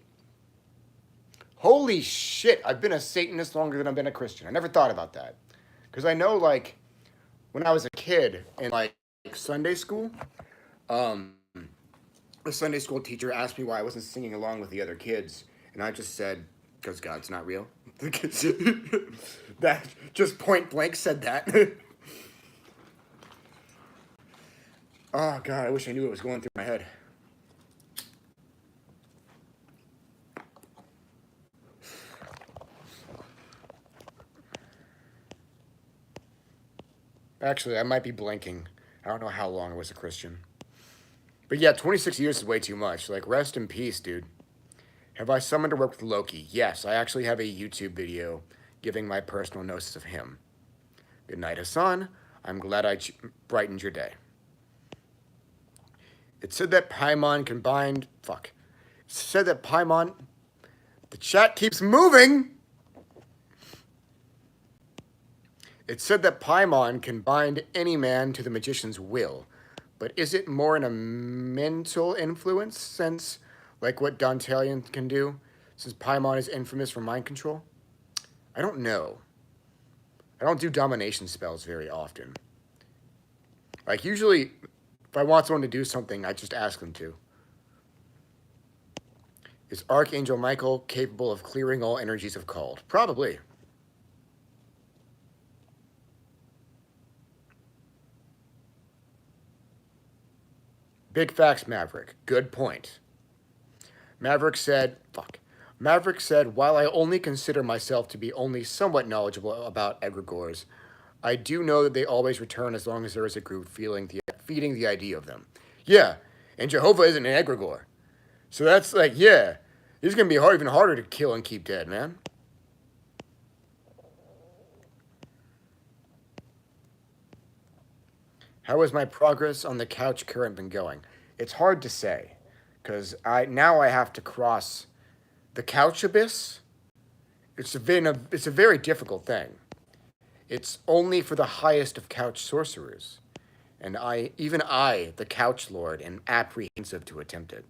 A: Holy shit, I've been a Satanist longer than I've been a Christian. I never thought about that. Because I know, like, when I was a kid in, like, Sunday school, a Sunday school teacher asked me why I wasn't singing along with the other kids. And I just said, because God's not real. That just point blank said that. Oh, God, I wish I knew what was going through my head. Actually, I might be blanking. I don't know how long I was a Christian. But yeah, 26 years is way too much. Like, rest in peace, dude. Have I summoned to work with Loki? Yes, I actually have a YouTube video giving my personal gnosis of him. Good night, Hassan. I'm glad I brightened your day. It said that Paimon combined... Fuck. It said that Paimon... The chat keeps moving! It said that Paimon can bind any man to the magician's will, but is it more in a mental influence sense, like what Dantalion can do, since Paimon is infamous for mind control? I don't know. I don't do domination spells very often. Like, usually, if I want someone to do something, I just ask them to. Is Archangel Michael capable of clearing all energies of called? Probably. Big facts, Maverick. Good point. Maverick said, while I only consider myself to be only somewhat knowledgeable about egregores, I do know that they always return as long as there is a group feeling the feeding the idea of them. Yeah, and Jehovah isn't an egregore. So that's like, yeah, he's going to be even harder to kill and keep dead, man. How has my progress on the couch current been going? It's hard to say, because now I have to cross the couch abyss. It's a very difficult thing. It's only for the highest of couch sorcerers, and even I, the couch lord, am apprehensive to attempt it.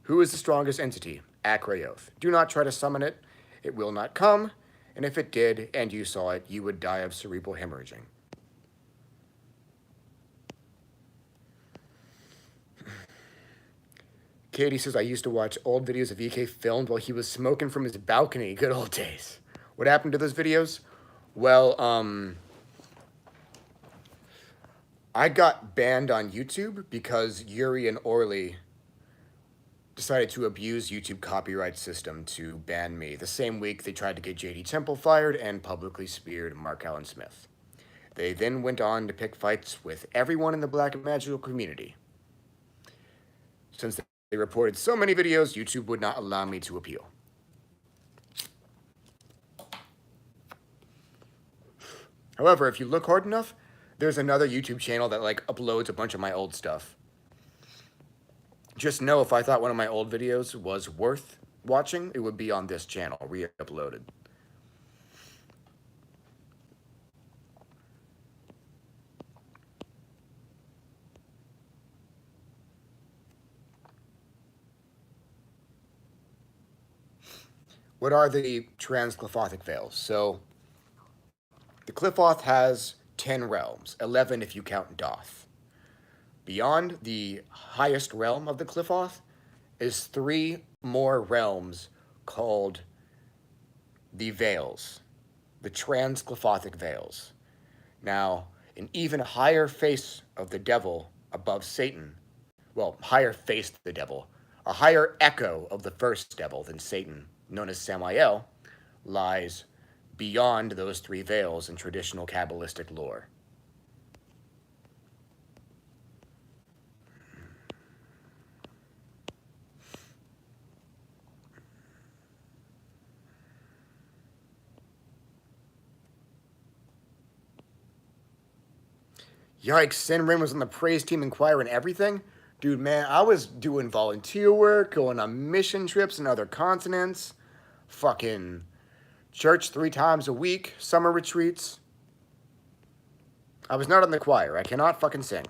A: Who is the strongest entity? Akrayoth. Do not try to summon it. It will not come, and if it did, and you saw it, you would die of cerebral hemorrhaging. Katie says, I used to watch old videos of EK filmed while he was smoking from his balcony. Good old days. What happened to those videos? Well, I got banned on YouTube because Yuri and Orly decided to abuse YouTube copyright system to ban me. The same week, they tried to get JD Temple fired and publicly speared Mark Allen Smith. They then went on to pick fights with everyone in the Black and Magical community. Since they reported so many videos, YouTube would not allow me to appeal. However, if you look hard enough, there's another YouTube channel that like uploads a bunch of my old stuff. Just know if I thought one of my old videos was worth watching, it would be on this channel, re-uploaded. What are the transclifothic veils? So, the Qliphoth has 10 realms, 11 if you count Doth. Beyond the highest realm of the Qliphoth is 3 more realms called the Veils, the transclifothic veils. Now, an even higher face of the devil above Satan, well, higher face of the devil, a higher echo of the first devil than Satan, known as Samael, lies beyond those 3 veils in traditional Kabbalistic lore. Yikes, Sinrin was on the praise team in choir and everything? Dude, man, I was doing volunteer work, going on mission trips in other continents, fucking church 3 times a week, summer retreats. I was not on the choir. I cannot fucking sing.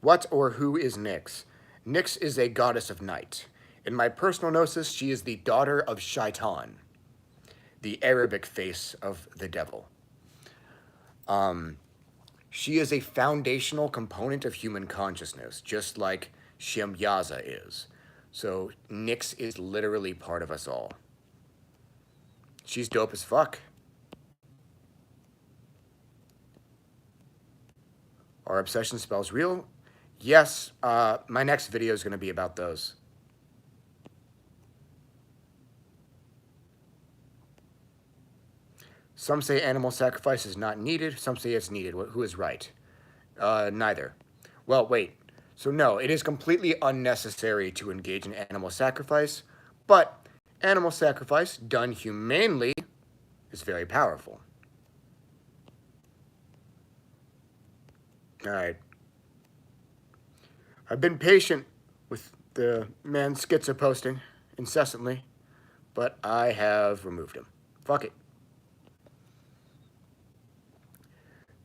A: What or who is Nyx? Nyx is a goddess of night. In my personal gnosis, she is the daughter of Shaitan, the Arabic face of the devil. She is a foundational component of human consciousness, just like Shemyaza is. So Nyx is literally part of us all. She's dope as fuck. Are obsession spells real? Yes, my next video is going to be about those. Some say animal sacrifice is not needed. Some say it's needed. Who is right? Neither. Well, wait. So no, it is completely unnecessary to engage in animal sacrifice, but animal sacrifice done humanely is very powerful. All right. I've been patient with the man Schizo posting incessantly, but I have removed him. Fuck it.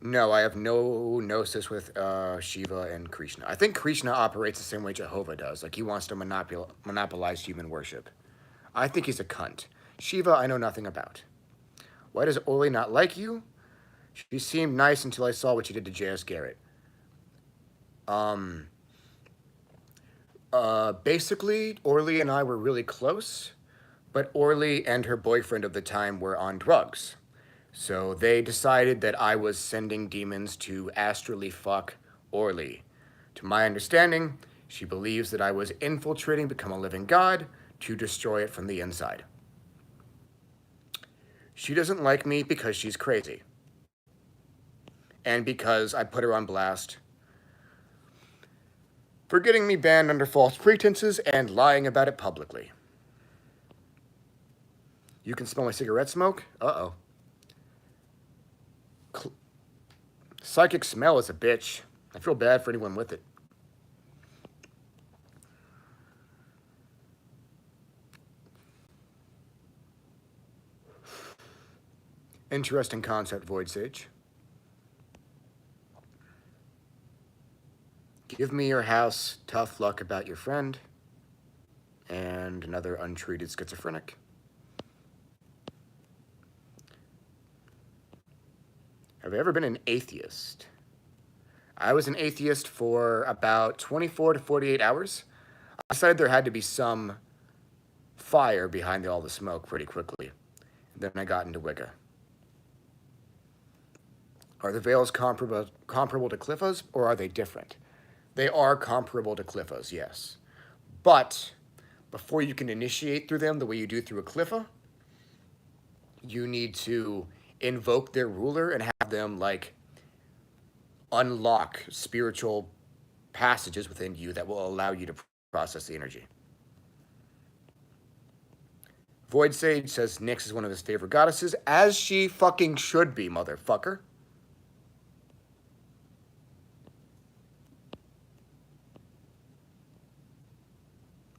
A: No, I have no gnosis with Shiva and Krishna. I think Krishna operates the same way Jehovah does. Like, he wants to monopolize human worship. I think he's a cunt. Shiva, I know nothing about. Why does Orly not like you? She seemed nice until I saw what she did to J.S. Garrett. Basically, Orly and I were really close, but Orly and her boyfriend of the time were on drugs. So they decided that I was sending demons to astrally fuck Orly. To my understanding, she believes that I was infiltrating Become a Living God to destroy it from the inside. She doesn't like me because she's crazy. and because I put her on blast for getting me banned under false pretenses and lying about it publicly. You can smell my cigarette smoke? Uh-oh. Psychic smell is a bitch. I feel bad for anyone with it. Interesting concept, Void Sage. Give me your house, tough luck about your friend, and another untreated schizophrenic. Have you ever been an atheist? I was an atheist for about 24 to 48 hours. I decided there had to be some fire behind all the smoke pretty quickly. Then I got into Wicca. Are the veils comparable to Cliffos, or are they different? They are comparable to Cliffos, yes. But before you can initiate through them the way you do through a Cliffa, you need to invoke their ruler and have them, like, unlock spiritual passages within you that will allow you to process the energy. Void Sage says Nyx is one of his favorite goddesses, as she fucking should be, motherfucker.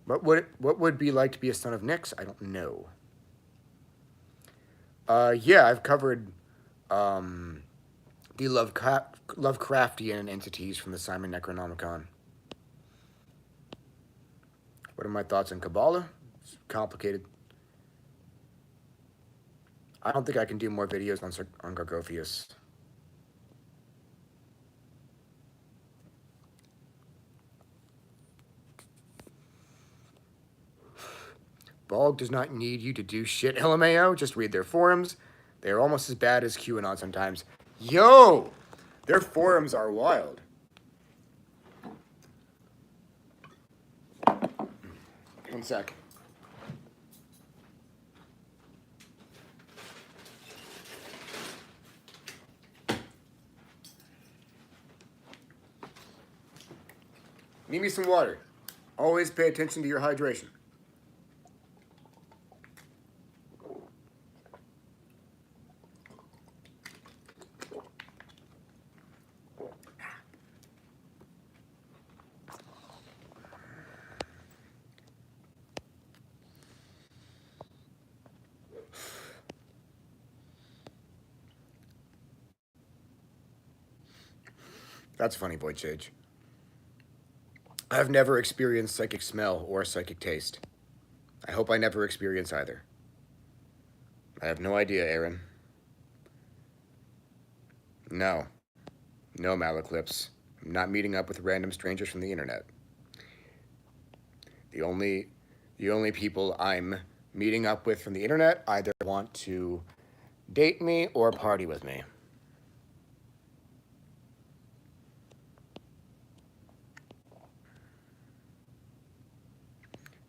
A: What would be like to be a son of Nyx? I don't know. Yeah, I've covered the Lovecraftian entities from the Simon Necronomicon. What are my thoughts on Kabbalah? It's complicated. I don't think I can do more videos on Gargophius. Balg does not need you to do shit, LMAO. Just read their forums. They are almost as bad as QAnon sometimes. Yo! Their forums are wild. One sec. Need me some water. Always pay attention to your hydration. That's funny, Void Sage. I've never experienced psychic smell or psychic taste. I hope I never experience either. I have no idea, Aaron. No. No, Malaclips. I'm not meeting up with random strangers from the internet. The only people I'm meeting up with from the internet either want to date me or party with me.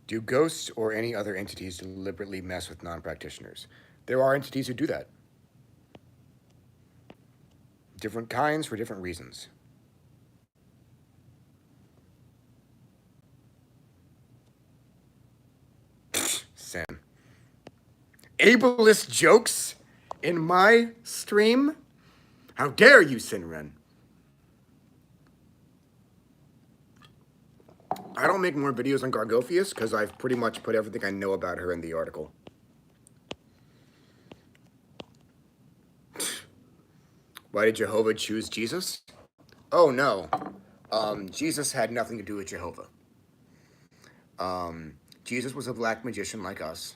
A: Do ghosts or any other entities deliberately mess with non-practitioners? There are entities who do that. Different kinds for different reasons. Sin. Ableist jokes in my stream? How dare you, Sinren? I don't make more videos on Gargophius because I've pretty much put everything I know about her in the article. Why did Jehovah choose Jesus? Oh, no. Jesus had nothing to do with Jehovah. Jesus was a black magician like us,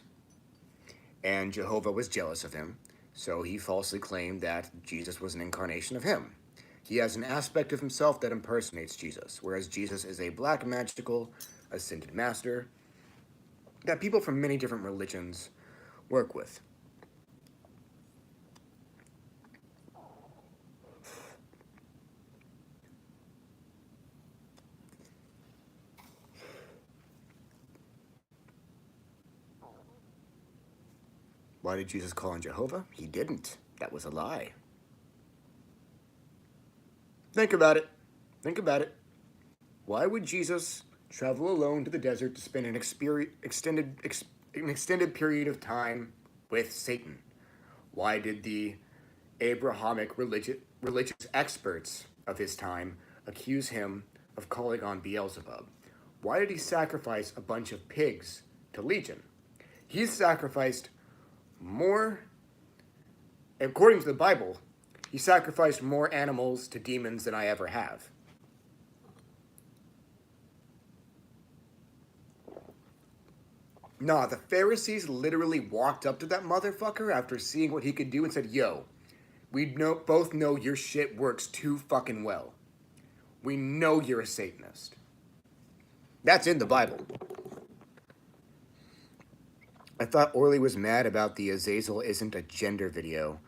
A: and Jehovah was jealous of him, so he falsely claimed that Jesus was an incarnation of him. He has an aspect of himself that impersonates Jesus, whereas Jesus is a black magical ascended master that people from many different religions work with. Why did Jesus call on Jehovah? He didn't. That was a lie. Think about it. Think about it. Why would Jesus travel alone to the desert to spend an extended period of time with Satan? Why did the Abrahamic religious experts of his time accuse him of calling on Beelzebub? Why did he sacrifice a bunch of pigs to Legion? He sacrificed more, according to the Bible, he sacrificed more animals to demons than I ever have. Nah, the Pharisees literally walked up to that motherfucker after seeing what he could do and said, yo, both know your shit works too fucking well. We know you're a Satanist. That's in the Bible. I thought Orly was mad about the Azazel isn't a gender video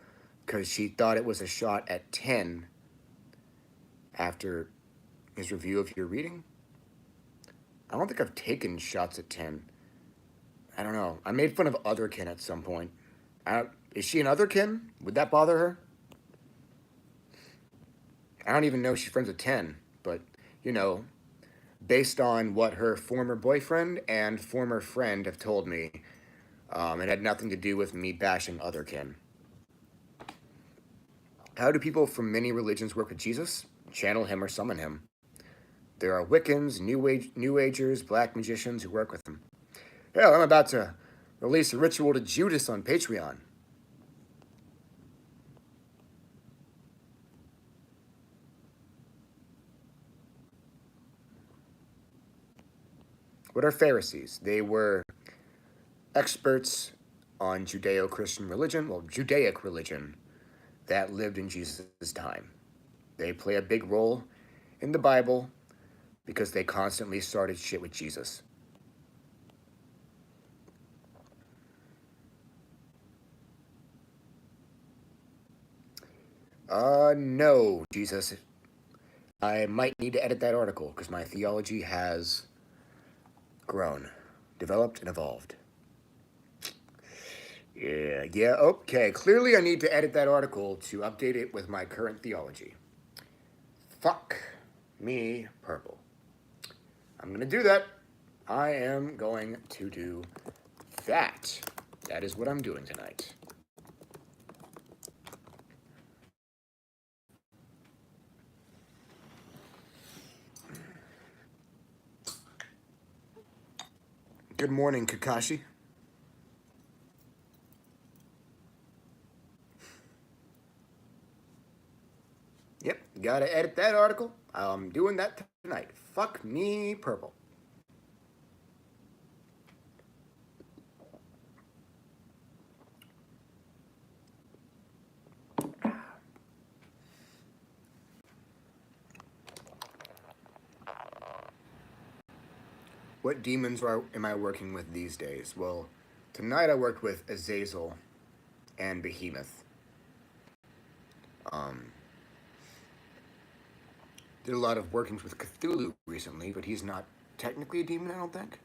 A: because she thought it was a shot at 10 after his review of your reading. I don't think I've taken shots at 10. I don't know. I made fun of Otherkin at some point. Is she an Otherkin? Would that bother her? I don't even know if she's friends with 10, but, you know, based on what her former boyfriend and former friend have told me, it had nothing to do with me bashing Otherkin. How do people from many religions work with Jesus? Channel him or summon him. There are Wiccans, New Agers, black magicians who work with him. Hell, I'm about to release a ritual to Judas on Patreon. What are Pharisees? They were experts on Judeo-Christian religion, well, Judaic religion, that lived in Jesus' time. They play a big role in the Bible because they constantly started shit with Jesus. No, Jesus. I might need to edit that article because my theology has grown, developed, and evolved. Yeah, okay. Clearly I need to edit that article to update it with my current theology. Fuck me purple. I'm gonna do that. I am going to do that. That is what I'm doing tonight. Good morning, Kakashi. Yep, gotta edit that article. I'm doing that tonight. Fuck me purple. What demons am I working with these days? Well, tonight I worked with Azazel and Behemoth. Did a lot of workings with Cthulhu recently, but he's not technically a demon, I don't think.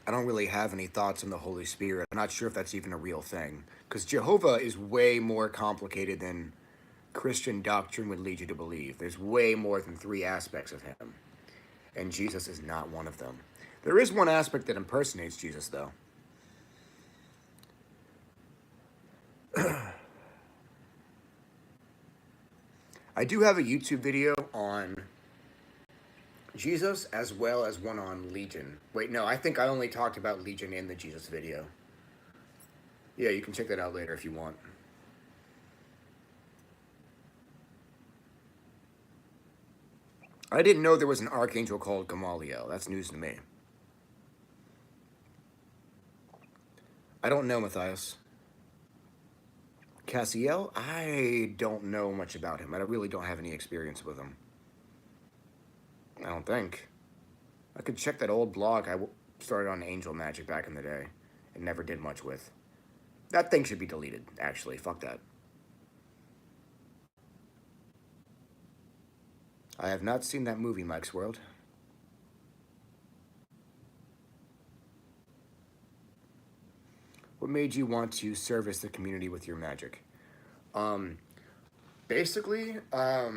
A: I don't really have any thoughts on the Holy Spirit. I'm not sure if that's even a real thing. Because Jehovah is way more complicated than Christian doctrine would lead you to believe. There's way more than 3 aspects of him. And Jesus is not one of them. There is one aspect that impersonates Jesus, though. I do have a YouTube video on Jesus as well as one on Legion. Wait, no, I think I only talked about Legion in the Jesus video. Yeah, you can check that out later if you want. I didn't know there was an archangel called Gamaliel. That's news to me. I don't know, Matthias. Cassiel? I don't know much about him. I really don't have any experience with him. I don't think. I could check that old blog I started on Angel Magic back in the day and never did much with. That thing should be deleted, actually. Fuck that. I have not seen that movie, Mike's World. What made you want to service the community with your magic? Um, basically, I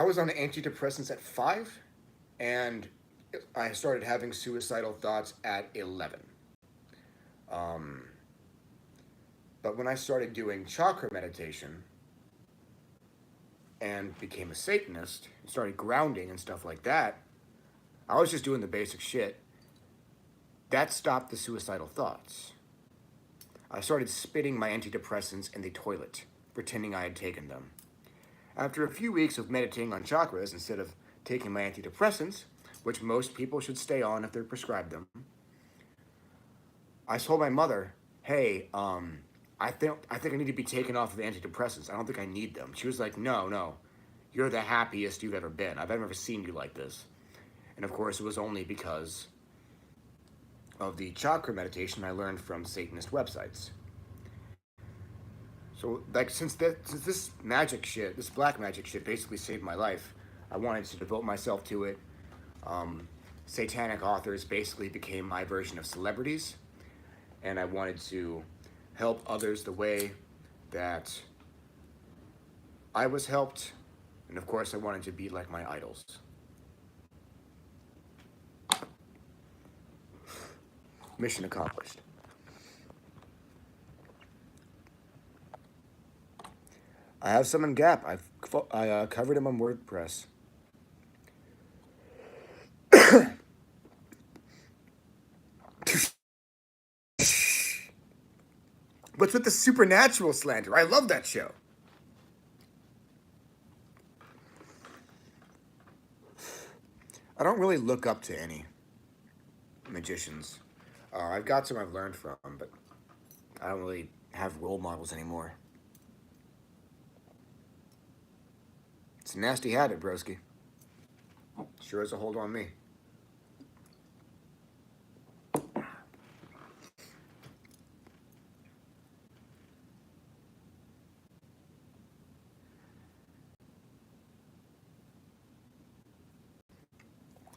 A: was on antidepressants at 5, and I started having suicidal thoughts at 11. Um, but when I started doing chakra meditation and became a Satanist, and started grounding and stuff like that, I was just doing the basic shit. That stopped the suicidal thoughts. I started spitting my antidepressants in the toilet, pretending I had taken them. After a few weeks of meditating on chakras instead of taking my antidepressants, which most people should stay on if they're prescribed them, I told my mother, hey, I think I need to be taken off of antidepressants. I don't think I need them. She was like, no, you're the happiest you've ever been. I've never seen you like this. And of course, it was only because of the chakra meditation I learned from Satanist websites. So, like, since this magic shit, this black magic shit, basically saved my life, I wanted to devote myself to it. Satanic authors basically became my version of celebrities, and I wanted to help others the way that I was helped, and of course, I wanted to be like my idols. Mission accomplished. I have some in Gap. I covered them on WordPress. What's with the supernatural slander? I love that show. I don't really look up to any magicians. I've got some I've learned from, but I don't really have role models anymore. It's a nasty habit, broski. Sure has a hold on me.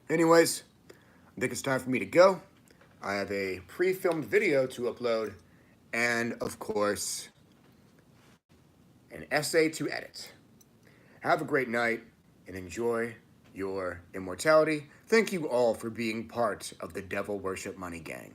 A: Anyways, I think it's time for me to go. I have a pre-filmed video to upload, and of course, an essay to edit. Have a great night and enjoy your immortality. Thank you all for being part of the Devil Worship Money Gang.